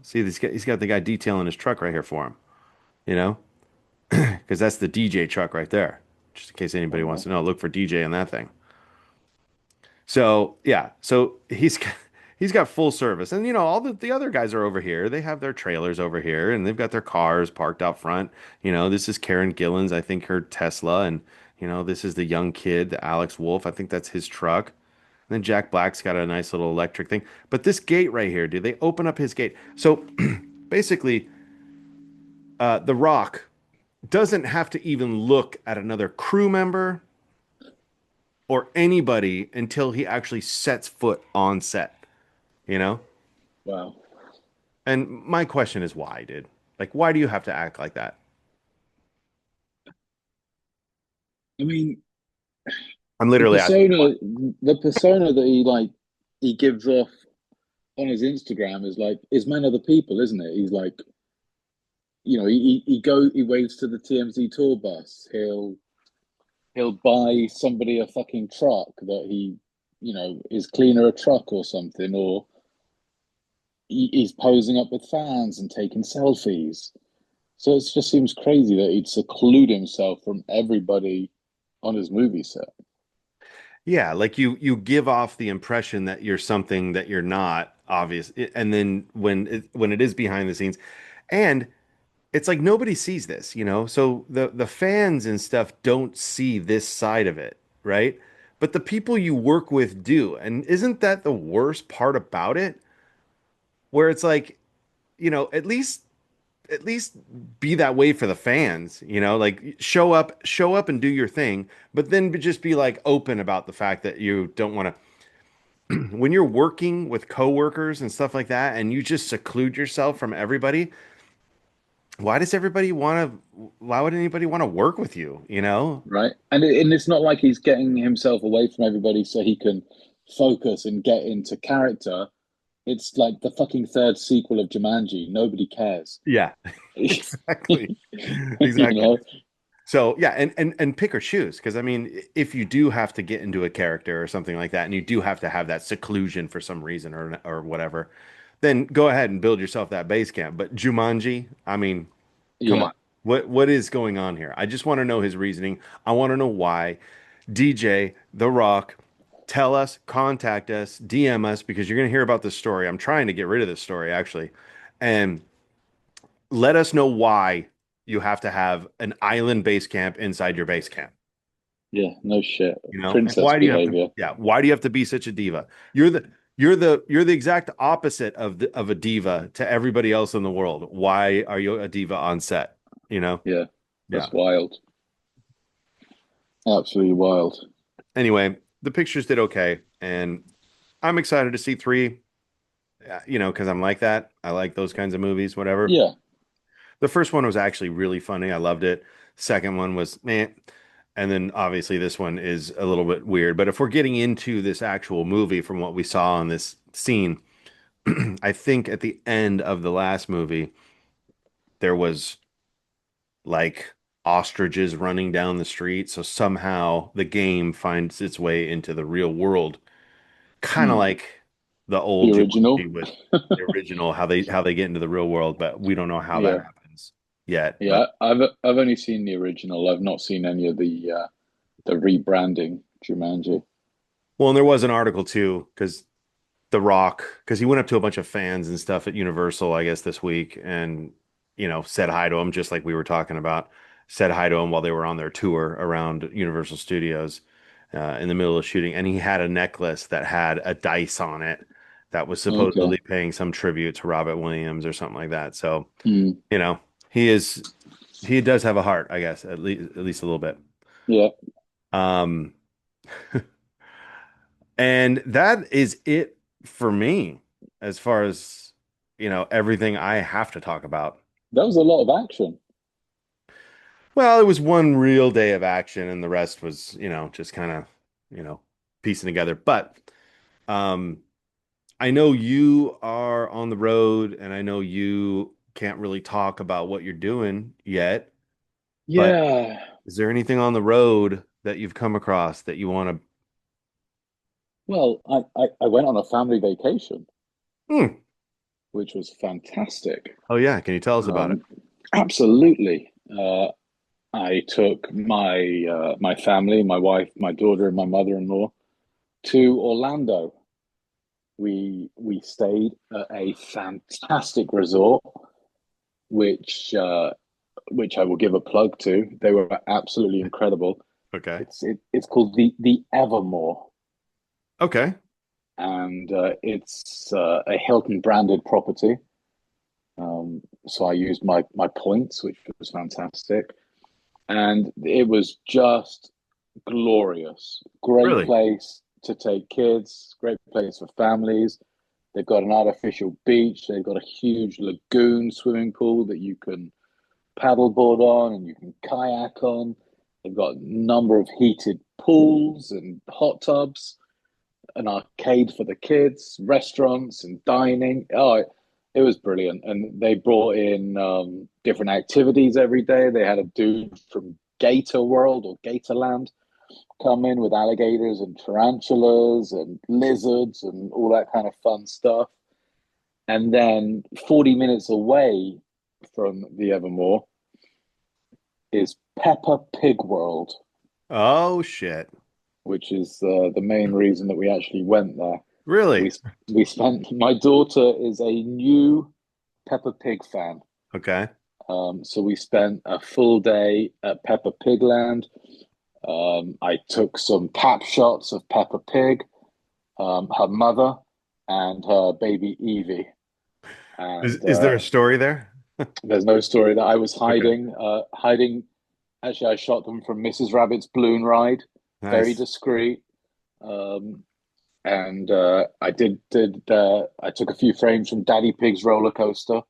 See, he's got the guy detailing his truck right here for him, you know, because that's the DJ truck right there. Just in case anybody wants Oh, to know, look for DJ in that thing. So yeah, so he's got full service, and all the other guys are over here. They have their trailers over here, and they've got their cars parked out front. This is Karen Gillan's, I think her Tesla, and this is the young kid, the Alex Wolf. I think that's his truck. And then Jack Black's got a nice little electric thing. But this gate right here, dude, they open up his gate. So basically, The Rock doesn't have to even look at another crew member or anybody until he actually sets foot on set, you know? wow. And my question is why, dude? Like, why do you have to act like that? I mean, I'm the literally asking why. persona, the persona that he gives off on his Instagram is man of the people, isn't it? He's like, he waves to the TMZ tour bus. He'll buy somebody a fucking truck that is cleaner a truck or something, or he's posing up with fans and taking selfies. So it just seems crazy that he'd seclude himself from everybody on his movie set. Yeah, like you give off the impression that you're something that you're not, obvious. And then when it is behind the scenes, and it's like nobody sees this, So the fans and stuff don't see this side of it, right? But the people you work with do. And isn't that the worst part about it? Where it's like, at least be that way for the fans, like show up and do your thing, but then just be like open about the fact that you don't want to when you're working with coworkers and stuff like that and you just seclude yourself from everybody, why would anybody want to work with you, you know? Right? And it's not like he's getting himself away from everybody so he can focus and get into character. It's like the fucking third sequel of Jumanji. Nobody cares. Yeah, you exactly. Exactly. know? So yeah, and pick or choose, because I mean, if you do have to get into a character or something like that, and you do have to have that seclusion for some reason or whatever, then go ahead and build yourself that base camp. But Jumanji, I mean, come on, Yeah. what is going on here? I just want to know his reasoning. I want to know why. DJ The Rock, tell us, contact us, DM us, because you're gonna hear about this story. I'm trying to get rid of this story actually, and let us know why you have to have an island base camp inside your base camp. Yeah. No shit. And Princess why do you have to, behavior. yeah, why do you have to be such a diva? You're the exact opposite of a diva to everybody else in the world. Why are you a diva on set? You know? Yeah. Yeah. That's wild. Absolutely wild. Anyway, the pictures did okay, and I'm excited to see three, because I'm like that. I like those kinds of movies, whatever. Yeah. The first one was actually really funny. I loved it. Second one was meh. And then obviously this one is a little bit weird. But if we're getting into this actual movie from what we saw on this scene, I think at the end of the last movie, there was like ostriches running down the street. So somehow the game finds its way into the real world, kind of Hmm. like the The old original. Jumanji with the original, how they get into the real world, but we don't know how that Yeah. happens yet. But Yeah. I've only seen the original. I've not seen any of the rebranding Jumanji. well, and there was an article too, because he went up to a bunch of fans and stuff at Universal, I guess, this week, and said hi to him, just like we were talking about. Said hi to him while they were on their tour around Universal Studios, in the middle of shooting, and he had a necklace that had a dice on it that was Okay. supposedly paying some tribute to Robert Williams or something like that. So, Hmm. you know, he does have a heart, I guess, at least a little bit. Yeah. Um, and that is it for me as far as everything I have to talk about. That was a lot of action. Well, it was one real day of action, and the rest was, just kind of, you know, piecing together. But um, I know you are on the road, and I know you can't really talk about what you're doing yet. But Yeah. is there anything on the road that you've come across that you want Well, I went on a family vacation, to? which was fantastic. Oh yeah, can you tell us about it? Um, Absolutely. I took my family, my wife, my daughter, and my mother-in-law to Orlando. We stayed at a fantastic resort, which which I will give a plug to. They were absolutely incredible. Okay. It's called the Evermore, Okay. and it's a Hilton branded property. So I used my points, which was fantastic, and it was just glorious. Great Really? place to take kids. Great place for families. They've got an artificial beach. They've got a huge lagoon swimming pool that you can paddleboard on and you can kayak on. They've got a number of heated pools and hot tubs, an arcade for the kids, restaurants and dining. Oh, it was brilliant. And they brought in different activities every day. They had a dude from Gator World or Gatorland come in with alligators and tarantulas and lizards and all that kind of fun stuff. And then 40 minutes away from the Evermore is Peppa Pig World, Oh shit. which is the main reason that we actually went there. Really? We we spent. My daughter is a new Peppa Pig fan, Okay. so we spent a full day at Peppa Pig Land. I took some pap shots of Peppa Pig, her mother, and her baby Evie. Is And is there a story there? there's no story that I was Okay. hiding. Actually, I shot them from Mrs. Rabbit's balloon ride, very Nice. discreet. Um, and I took a few frames from Daddy Pig's roller coaster.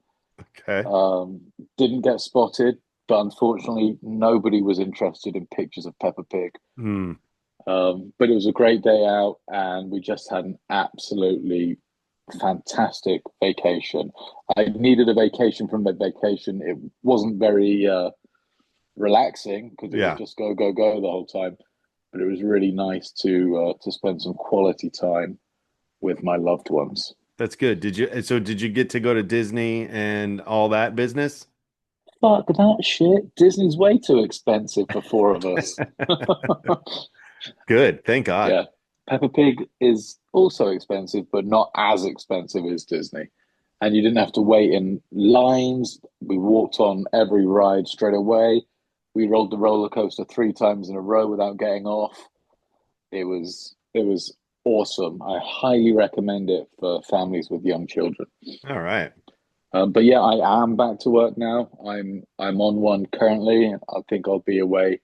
Okay. Um, didn't get spotted, but unfortunately, nobody was interested in pictures of Peppa Pig. Hmm. But it was a great day out, and we just had an absolutely fantastic vacation. I needed a vacation from the vacation. It wasn't very relaxing because it was Yeah. just go, go, go the whole time. But it was really nice to spend some quality time with my loved ones. That's good. Did you get to go to Disney and all that business? Fuck that shit. Disney's way too expensive for four of us. Good. Thank God. Yeah. Peppa Pig is also expensive, but not as expensive as Disney. And you didn't have to wait in lines. We walked on every ride straight away. We rode the roller coaster three times in a row without getting off. It was awesome. I highly recommend it for families with young children. All right. But yeah, I am back to work now. I'm on one currently. I think I'll be away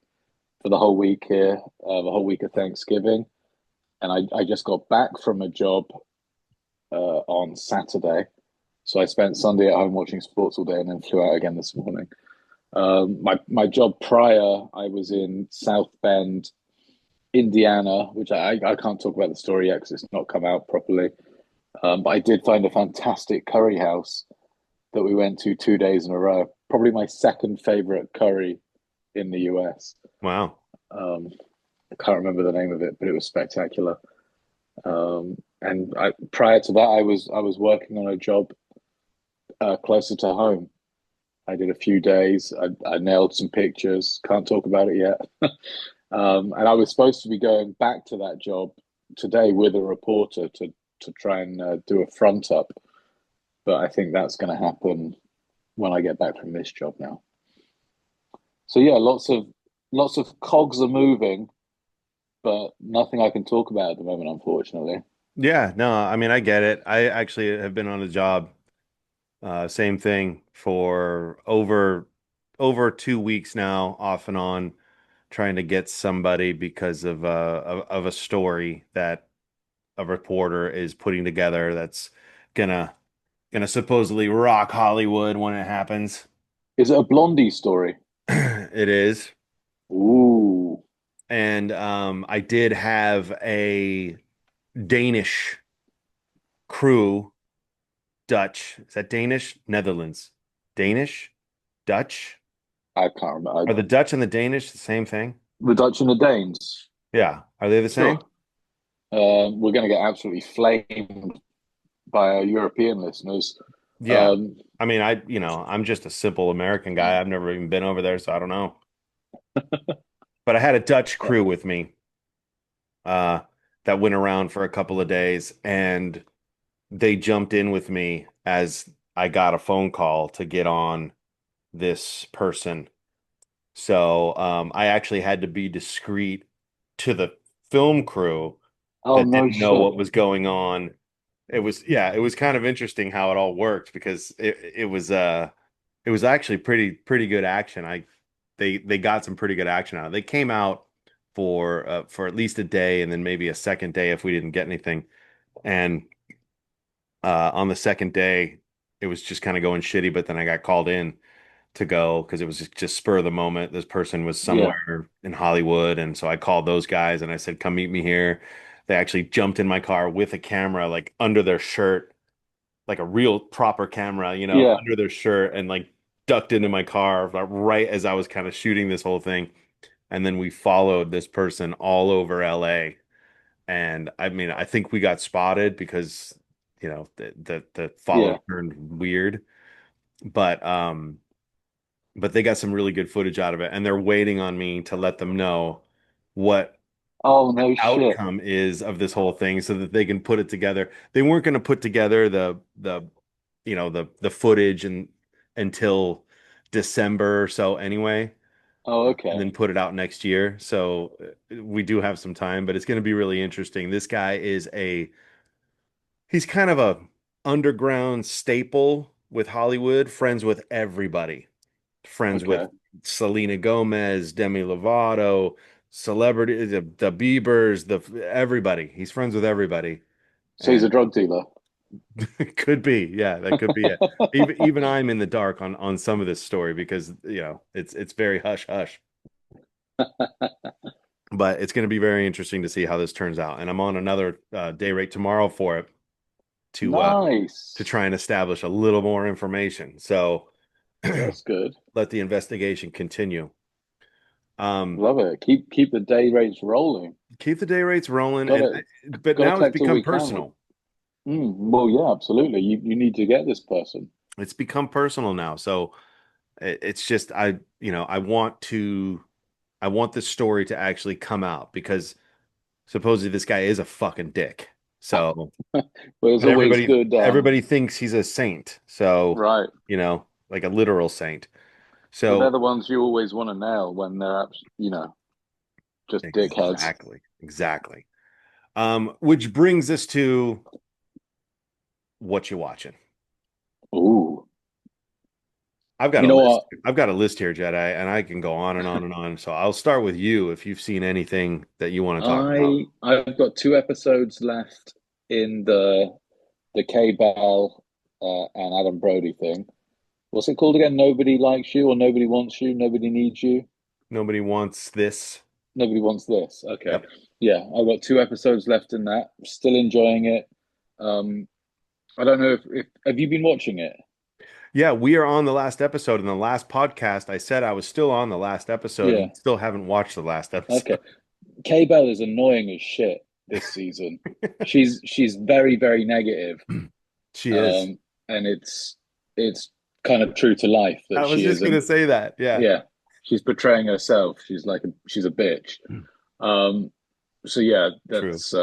for the whole week here, the whole week of Thanksgiving. And I just got back from a job on Saturday. So I spent Sunday at home watching sports all day and then flew out again this morning. My job prior, I was in South Bend, Indiana, which I can't talk about the story yet because it's not come out properly. But I did find a fantastic curry house that we went to 2 days in a row. Probably my second favorite curry in the US. Wow. Um, I can't remember the name of it, but it was spectacular. And prior to that, I was working on a job closer to home. I did a few days. I nailed some pictures. Can't talk about it yet. And I was supposed to be going back to that job today with a reporter to try and do a front up, but I think that's going to happen when I get back from this job now. So yeah, lots of cogs are moving, but nothing I can talk about at the moment, unfortunately. Yeah, no, I mean I get it. I actually have been on a job, same thing for over 2 weeks now, off and on, trying to get somebody because of a story that a reporter is putting together that's gonna gonna supposedly rock Hollywood when it happens. Is it a Blondie story? It is. Ooh, And I did have a Danish crew, Dutch. Is that Danish? Netherlands. Danish? Dutch? I can't remember. Are the Dutch and the Danish the same thing? The Dutch and the Danes. Yeah. Are they the same? Sure. We're going to get absolutely flamed by our European listeners. Yeah. Um, I mean, I'm just a simple American guy. I've never even been over there, so I don't know. But I had a Dutch crew with me, uh, that went around for a couple of days, and they jumped in with me as I got a phone call to get on this person. So I actually had to be discreet to the film crew oh, that no didn't know shit. what was going on. It was kind of interesting how it all worked because it was actually pretty good action. They got some pretty good action out. They came out for at least a day and then maybe a second day if we didn't get anything. And on the second day, it was just kind of going shitty, but then I got called in to go because it was just spur of the moment. This person was Yeah, somewhere in Hollywood, and so I called those guys and I said, "Come meet me here." They actually jumped in my car with a camera, like under their shirt, like a real proper camera, yeah. under their shirt, and like ducked into my car like, right as I was kind of shooting this whole thing. And then we followed this person all over LA. And I mean, I think we got spotted because, the follow Yeah. turned weird. But but they got some really good footage out of it, and they're waiting on me to let them know what Oh, no shit. outcome is of this whole thing so that they can put it together. They weren't going to put together the footage and until December or so anyway, Oh, and okay. then put it out next year. So we do have some time, but it's going to be really interesting. This guy is he's kind of a underground staple with Hollywood, friends with everybody. Friends with Okay. Selena Gomez, Demi Lovato, celebrity, the Biebers, the everybody. He's friends with everybody, So he's and a drug dealer. it could be, yeah, that could be it. Even I'm in the dark on some of this story because it's very hush hush. But it's going to be very interesting to see how this turns out. And I'm on another day rate tomorrow for it to Nice. try and establish a little more information. So That's good. let the investigation continue. Um, Love it. Keep the day rates rolling. keep the day rates rolling, and Gotta but gotta now it's collect all become we can. personal. Well, yeah, absolutely. You need to get this person. It's become personal now. So it's just I want this story to actually come out because supposedly this guy is a fucking dick. So, But it's but always good. everybody thinks he's a saint. So, Right. like a literal saint. But they're So the ones you always want to nail when they're, just dickheads. exactly. Which brings us to what you watching. Ooh. I've got You a know list. what? I've got a list here, Jedi, and I can go on and on and on. So I'll start with you if you've seen anything that you want to talk about. I've got two episodes left in the K Bell and Adam Brody thing. What's it called again? Nobody likes you, or nobody wants you, nobody needs you, Nobody wants this. nobody wants this. Okay, Yep. yeah, I've got two episodes left in that. Still enjoying it. Um, I don't know if have you been watching it? Yeah, we are on the last episode. In the last podcast, I said I was still on the last episode Yeah. and still haven't watched the last Okay. episode. K Bell is annoying as shit this season. She's very very negative, She is. um, and it's kind of true to life I that was she just isn't. gonna say that. Yeah. Yeah, she's portraying herself. She's a bitch. Um, so yeah, True. that's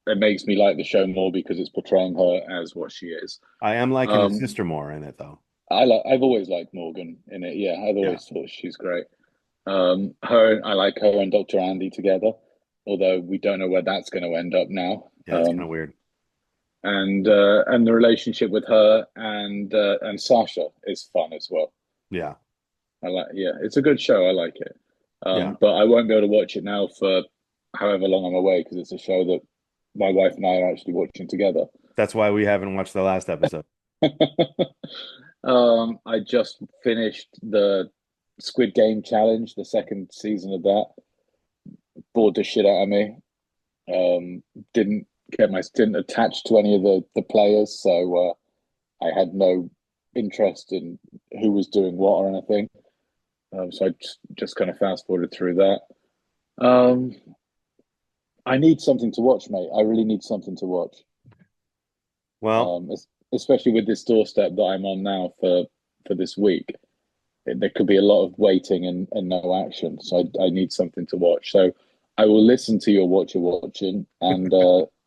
it makes me like the show more because it's portraying her as what she is. I am liking the Um, sister more in it though. I've always liked Morgan in it. Yeah, I've Yeah. always thought she's great. I like her and Dr. Andy together, although we don't know where that's going to end up now. Yeah, it's kind of weird. And the relationship with her and Sasha is fun as well. Yeah. Yeah, it's a good show. I like it. Yeah. But I won't be able to watch it now for however long I'm away because it's a show that my wife and I are actually watching together. That's why we haven't watched the last episode. I just finished the Squid Game challenge, the second season of that. Bored the shit out of me. Um, didn't didn't attach to any of the players, so I had no interest in who was doing what or anything. So I just kind of fast forwarded through that. Um, I need something to watch, mate. I really need something to watch. Well, Especially with this doorstep that I'm on now for this week. There could be a lot of waiting and no action. So I need something to watch. So I will listen to your what you're watching and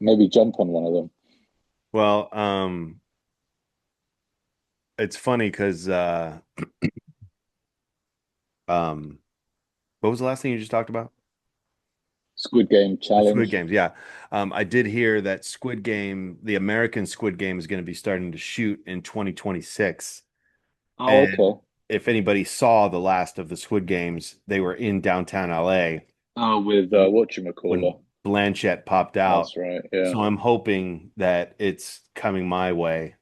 maybe jump on one of them. well, it's funny because um, what was the last thing you just talked about? Squid Game The Squid challenge. Games, yeah. I did hear that Squid Game, the American Squid Game, is going to be starting to shoot in 2026. Oh, And okay. if anybody saw the last of the Squid Games, they were in downtown LA Oh, with when whatchamacallit. Blanchett popped out. That's right. Yeah. So I'm hoping that it's coming my way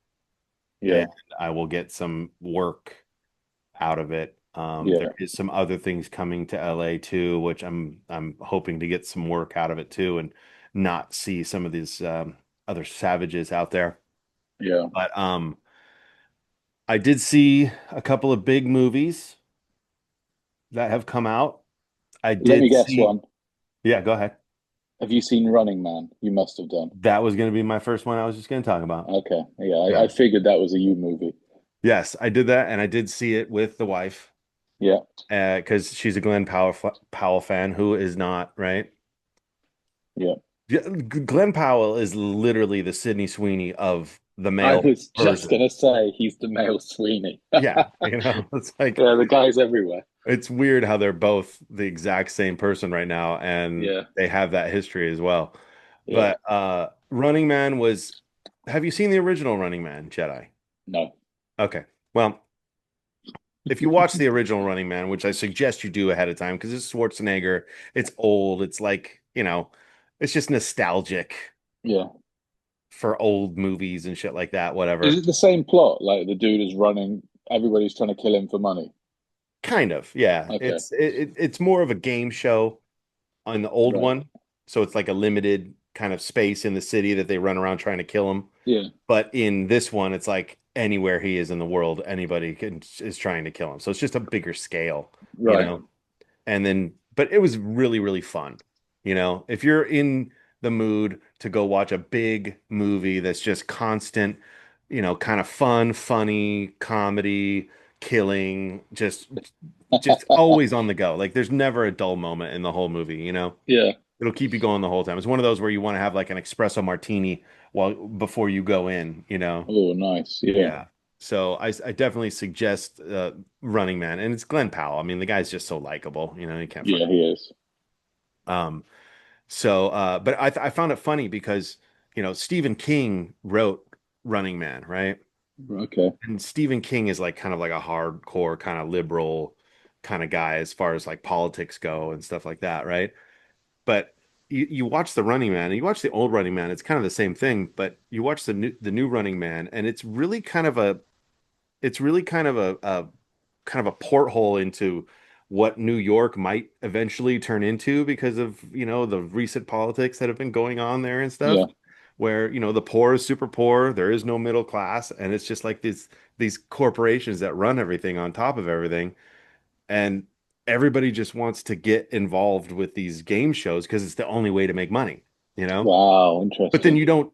and Yeah. I will get some work out of it. There Yeah. is some other things coming to LA too, which I'm hoping to get some work out of it too, and not see some of these other savages out there. Yeah. But I did see a couple of big movies that have come out. I Let me did guess see, one. yeah, go ahead. Have you seen Running Man? You must have done. That was going to be my first one I was just going to talk about. Okay. Yeah, I Yeah. figured that was a you movie. Yes, I did that, and I did see it with the wife Yeah. because she's a Powell fan. Who is not, right? Yeah. Yeah, Glenn Powell is literally the Sydney Sweeney of the I male was just version. gonna say he's the male Sweeney. Yeah, it's like Yeah, the guy's everywhere. it's weird how they're both the exact same person right now, and Yeah. they have that history as well. Yeah. But Running Man was, have you seen the original Running Man, Jedi? No. Okay. Well, if you watch the original Running Man, which I suggest you do ahead of time because it's Schwarzenegger, it's old, it's like, it's just nostalgic Yeah. for old movies and shit like that, Is whatever. it the same plot? Like the dude is running, everybody's trying to kill him for money. Kind of, yeah. Okay. It's more of a game show on the old Right. one. So it's like a limited kind of space in the city that they run around trying to kill him. Yeah. But in this one, it's like anywhere he is in the world, anybody is trying to kill him. So it's just a bigger scale, you Right. know. And then, but it was really, really fun. If you're in the mood to go watch a big movie that's just constant, kind of fun, funny, comedy, killing, just always on the go. Like there's never a dull moment in the whole movie. Yeah. It'll keep you going the whole time. It's one of those where you want to have like an espresso martini while before you go in. Oh, nice. Yeah. Yeah. So I definitely suggest Running Man, and it's Glenn Powell. I mean, the guy's just so likable. You can't Yeah, fucking. he is. Um, but I found it funny because Stephen King wrote Running Man, right? Okay. And Stephen King is like kind of like a hardcore kind of liberal kind of guy as far as like politics go and stuff like that, right? But you watch the Running Man and you watch the old Running Man, it's kind of the same thing, but you watch the new Running Man, and it's really kind of a kind of a porthole into what New York might eventually turn into because of, the recent politics that have been going on there and stuff, Yeah. where, the poor is super poor, there is no middle class, and it's just like these corporations that run everything on top of everything, and everybody just wants to get involved with these game shows because it's the only way to make money. Wow. But then Interesting.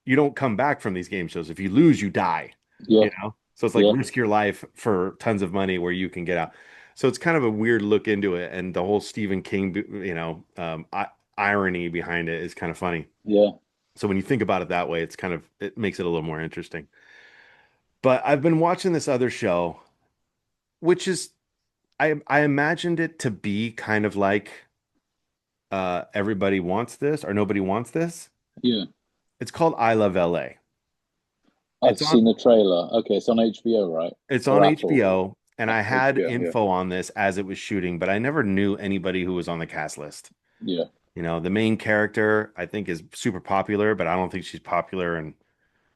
you don't come back from these game shows. If you lose, you die, Yeah. you know? So it's like Yeah. risk your life for tons of money where you can get out. So it's kind of a weird look into it. And the whole Stephen King, irony behind it is kind of funny. Yeah. So when you think about it that way, it makes it a little more interesting. But I've been watching this other show, which is, I imagined it to be kind of like Everybody Wants This or Nobody Wants This. Yeah. It's called I Love LA. I've It's on seen the trailer. Okay, it's on HBO, right? It's on Or Apple. HBO, and I had HBO, yeah. info on this as it was shooting, but I never knew anybody who was on the cast list. Yeah. The main character I think is super popular, but I don't think she's popular in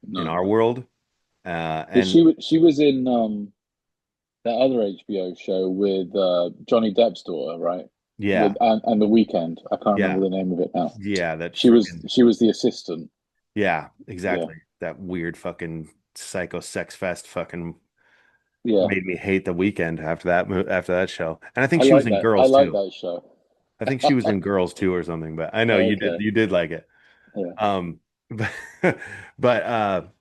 No. our world. Because And she was in that other HBO show with Johnny Depp's daughter, right? yeah, With and the Weekend. I can't yeah, remember the name of it now. yeah, that freaking She was the assistant. yeah, Yeah, exactly. That weird fucking psycho sex fest fucking yeah. made me hate the weekend after after that show. And I think I she was like in that. I Girls like too. that show. I think she was in Girls too or something, but I know Okay. you did like it. Yeah. Um but but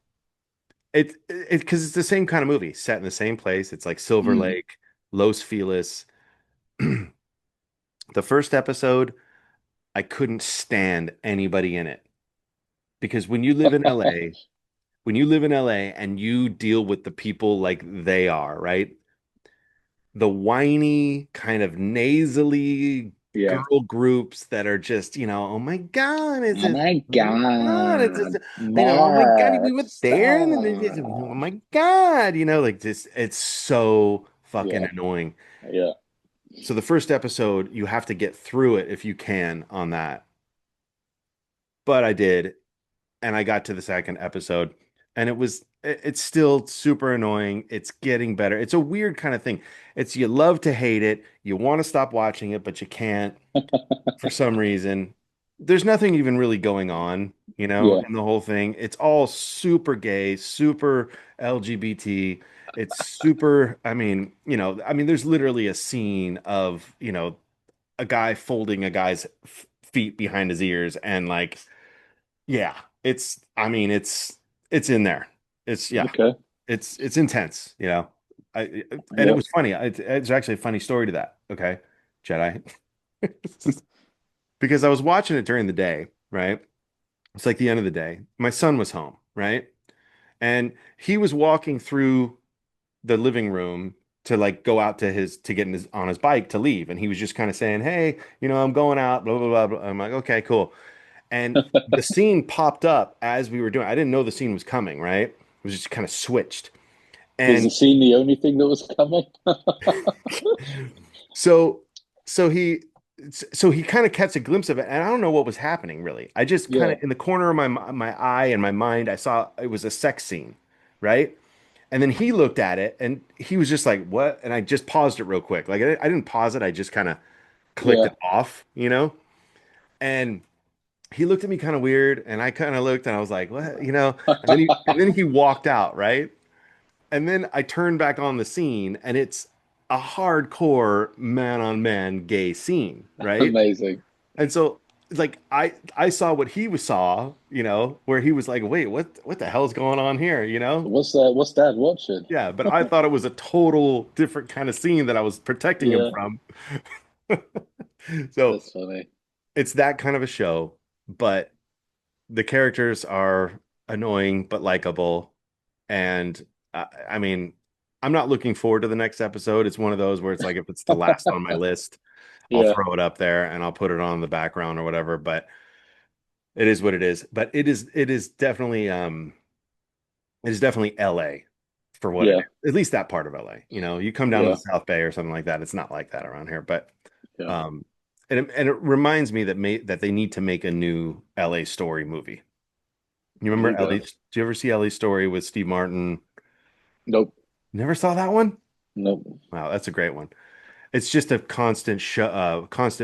it because it's the same kind of movie set in the same place. It's like Silver Mm. Lake, Los Feliz. The first episode, I couldn't stand anybody in it because when you live in LA and you deal with the people like they are, right? The whiny, kind of nasally Yeah. girl groups that are just, oh my God, it's Oh just, my oh my God, it's just, God. oh my God, we Mark, were there, and then oh stop. my God, like this, it's so fucking Yeah. annoying. Yeah. So the first episode, you have to get through it if you can on that. But I did, and I got to the second episode, and it's still super annoying. It's getting better. It's a weird kind of thing. It's you love to hate it. You want to stop watching it, but you can't for some reason. There's nothing even really going on, Yeah. in the whole thing. It's all super gay, super LGBT. It's super, I mean, there's literally a scene of, a guy folding a guy's feet behind his ears and like yeah, it's in there. Yeah, Okay. it's intense, and it Yeah. was funny. It's actually a funny story to that. Okay, Jedi, because I was watching it during the day, right? It's like the end of the day. My son was home, right? And he was walking through the living room to like go out to get on his bike to leave, and he was just kind of saying, "Hey, I'm going out." Blah blah blah. Blah. I'm like, "Okay, cool." And the scene popped up as we were doing. I didn't know the scene was coming, right? It was just kind of switched. Was the And scene the only thing that was coming? so so he so he kind of catch a glimpse of it, and I don't know what was happening really. I just kind Yeah. of in the corner of my eye and my mind, I saw it was a sex scene, right? And then he looked at it and he was just like, "What?" And I just paused it real quick. Like I didn't pause it, I just kind of clicked Yeah. it off. And he looked at me kind of weird, and I kind of looked, and I was like, "What?" And then he walked out, right? And then I turned back on the scene, and it's a hardcore man on man gay scene, right? Amazing. And so like I saw what saw, where he was like, "Wait, what the hell's going on here?" What's Dad watching? Yeah, but I thought it was a total different kind of scene that I was protecting him Yeah. from. So That's funny. it's that kind of a show, but the characters are annoying but likable. And I mean, I'm not looking forward to the next episode. It's one of those where it's like if it's the last on my list, I'll Yeah. throw it up there and I'll put it on the background or whatever. But it is what it is. But it is definitely LA for what it Yeah. is. At least that part of LA. You come down to the Yeah. South Bay or something like that. It's not like that around here. But Yeah. um, and it reminds me that they need to make a new LA Story movie. You remember Ellie? Okay. Did you ever see Ellie's Story with Steve Martin? Nope. Never saw that one? Nope. Wow, that's a great one. It's just a constant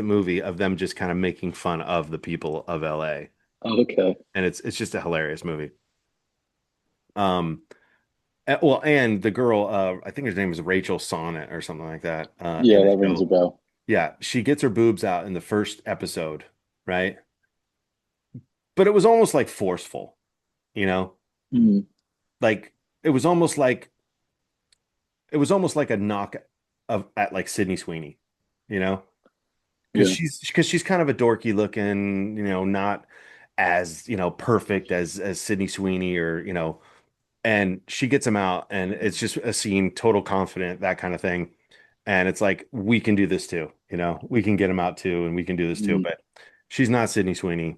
movie of them just kind of making fun of the people of LA, Okay. and it's just a hilarious movie. Um, well, and the girl, I think her name is Rachel Sonnet or something like that, in Yeah, the that rings a show. bell. Yeah, she gets her boobs out in the first episode, right? But it was almost like forceful, you know, Mm. like it was almost like it was almost like a knock of at like Sydney Sweeney, you know, Yeah. because she's kind of a dorky looking, not as perfect as Sydney Sweeney or and she gets him out, and it's just a scene, total confident, that kind of thing, and it's like we can do this too, we can get him out too, and we can do this too, Mm. but she's not Sydney Sweeney,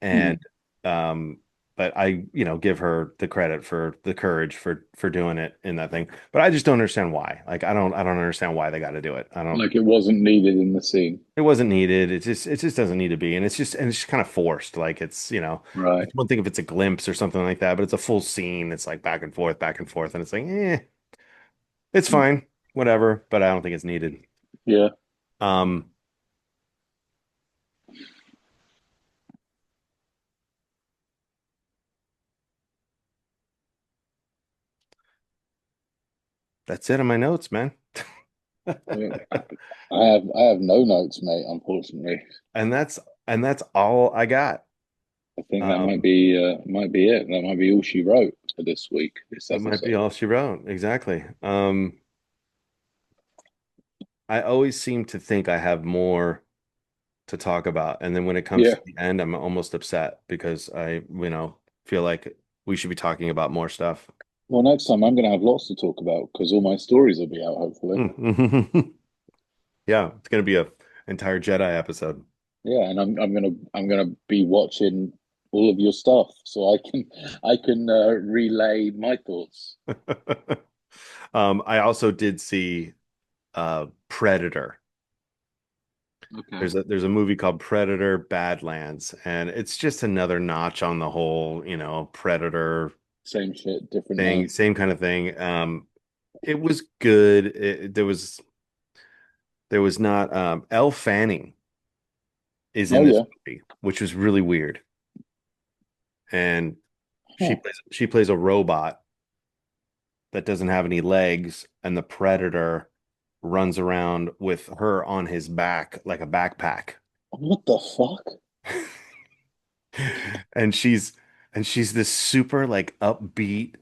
and Mm. um but I, give her the credit for the courage for doing it in that thing. But I just don't understand why. Like I don't understand why they got to do it. I don't. Like it wasn't needed in the scene. It wasn't needed. It just doesn't need to be, and it's just kind of forced. Like Right. it's one thing if it's a glimpse or something like that, but it's a full scene. It's like back and forth, and it's like, it's fine, whatever. But I don't think it's needed. Yeah. Um, that's it on my notes, man. Yeah. I have no notes, mate, unfortunately. And that's all I got. I think that Um, might be it. That might be all she wrote for this week, this that might be episode. all she wrote. Exactly. I always seem to think I have more to talk about, and then when it comes Yeah. to the end, I'm almost upset because I feel like we should be talking about more stuff. Well, next time I'm gonna have lots to talk about because all my stories will be out, hopefully. Yeah, it's gonna be a entire Jedi episode. Yeah, and I'm gonna be watching all of your stuff so I can relay my thoughts. I also did see Predator. Okay. There's a movie called Predator Badlands, and it's just another notch on the whole, Predator Same shit, different thing, name. same kind of thing. It was good. There was not Elle Fanning is in Oh this yeah. movie, which was really weird. And she Huh. plays a robot that doesn't have any legs, and the Predator runs around with her on his back like a backpack. What the fuck? and she's and she's this super like upbeat,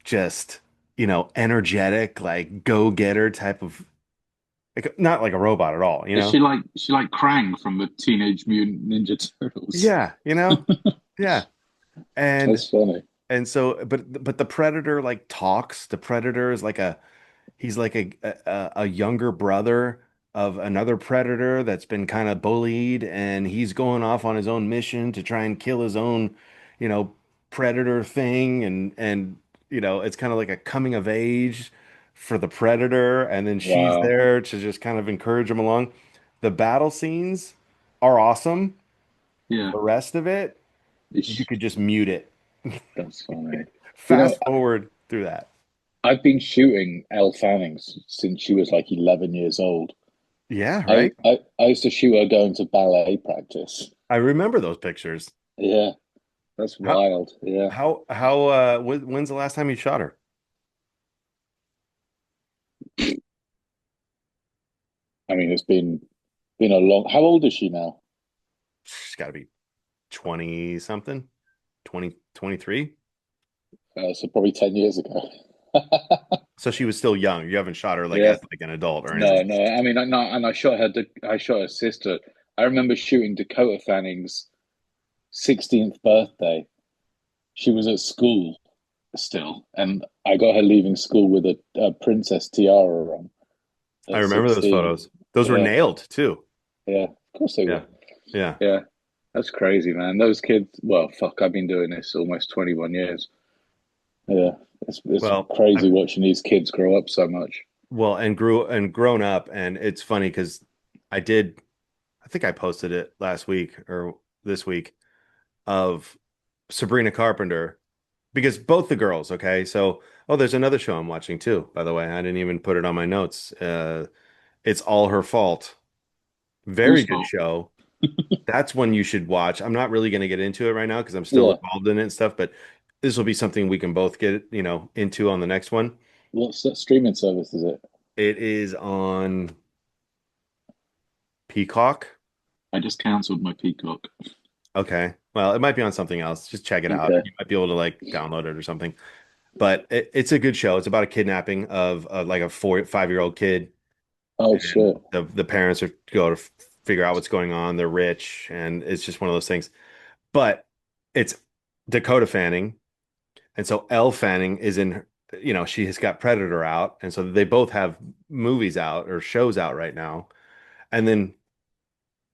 just energetic, like go-getter type of, like, not like a robot at all, Is she like Krang from the Teenage Mutant Ninja Turtles? yeah, yeah. and That's funny. and so but the Predator like talks. The Predator is like he's like a younger brother of another predator that's been kind of bullied, and he's going off on his own mission to try and kill his own, you know, predator thing, and it's kind of like a coming of age for the predator, and then she's Wow. there to just kind of encourage him along. The battle scenes are awesome. Yeah. The rest of it, you Ish. could just mute it. That's funny. You know, Fast forward through that. I've been shooting Elle Fannings since she was like 11 years old. Yeah, I, right. I, I used to shoot her going to ballet practice. I remember those pictures. Yeah, that's How wild. Yeah. when's the last time you shot her? I mean, it's been a long. How old is she now? She's got to be 20 something, 20 23. So probably 10 years ago. So she was still young. You haven't shot her like Yeah. as like an adult or No, anything. no. I mean, no, and I shot her sister. I remember shooting Dakota Fanning's 16th birthday. She was at school still, and I got her leaving school with a princess tiara on I at remember those 16. photos. Those were Yeah, nailed too. yeah. Of course they were. Yeah. Yeah. Yeah, that's crazy, man. Those kids. Well, fuck. I've been doing this almost 21 years. Yeah, it's Well, crazy I've watching these kids grow up so much. and grown up, and it's funny because I did I think I posted it last week or this week of Sabrina Carpenter, because both the girls, okay? So, oh, there's another show I'm watching too, by the way. I didn't even put it on my notes. It's All Her Fault. Very Whose good fault? show. That's one you should watch. I'm not really going to get into it right now because I'm still Yeah. involved in it and stuff, but this will be something we can both get, into on the next one. What's that streaming service? Is it? It is on Peacock. I just cancelled my Peacock. Okay. Well, it might be on something else. Just check it out. Okay. You might be able to like download it or something. But it's a good show. It's about a kidnapping of like a 5-year-old kid, Oh and shit. the parents are go to figure out what's going on. They're rich, and it's just one of those things. But it's Dakota Fanning, and so Elle Fanning is in. She has got Predator out, and so they both have movies out or shows out right now. And then,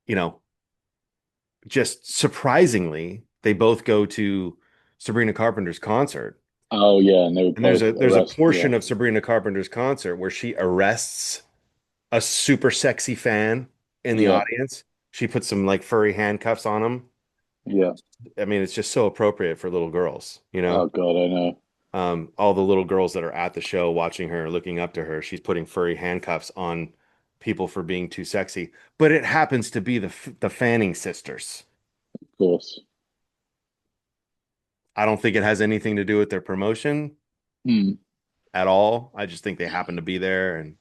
you know, just surprisingly, they both go to Sabrina Carpenter's concert. Oh yeah, and they were And there's both a arrested. Yeah, portion of Sabrina Carpenter's concert where she arrests a super sexy fan in the yeah, audience. She puts some like furry handcuffs on him. yeah. I mean, it's just so appropriate for little girls, you Oh know? God, I know. All the little girls that are at the show watching her, looking up to her, she's putting furry handcuffs on people for being too sexy. But it happens to be the Fanning sisters. Of course. I don't think it has anything to do with their promotion Hmm. at all. I just think they happen to be there and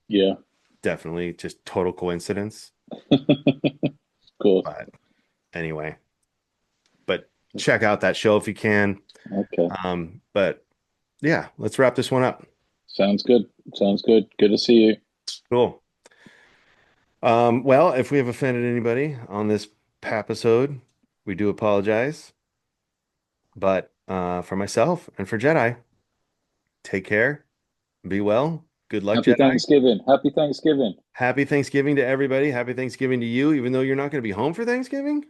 Yeah. definitely just total coincidence. Of course. But anyway, but check out that show if you can. Okay. But yeah, let's wrap this one up. Sounds good. Sounds good. Good to see you. Cool. Well, if we have offended anybody on this papisode, we do apologize. But for myself and for Jedi, take care, be well, good luck, Happy Jedi. Thanksgiving. Happy Thanksgiving. Happy Thanksgiving to everybody. Happy Thanksgiving to you, even though you're not going to be home for Thanksgiving.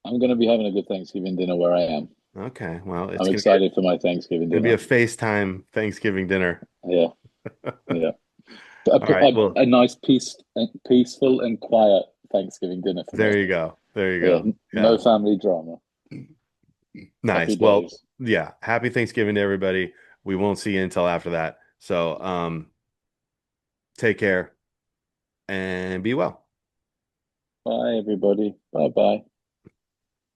I'm going to be having a good Thanksgiving dinner where I am. Okay, well, I'm excited for my Thanksgiving gonna be dinner. a FaceTime Thanksgiving dinner. Yeah, yeah. All right, well, A nice, peaceful and quiet Thanksgiving dinner for there me. you go. There you Yeah, go. no Yeah, family drama. Happy nice. Well, days. yeah, happy Thanksgiving to everybody. We won't see you until after that. So, take care and be well. Bye, everybody. Bye bye.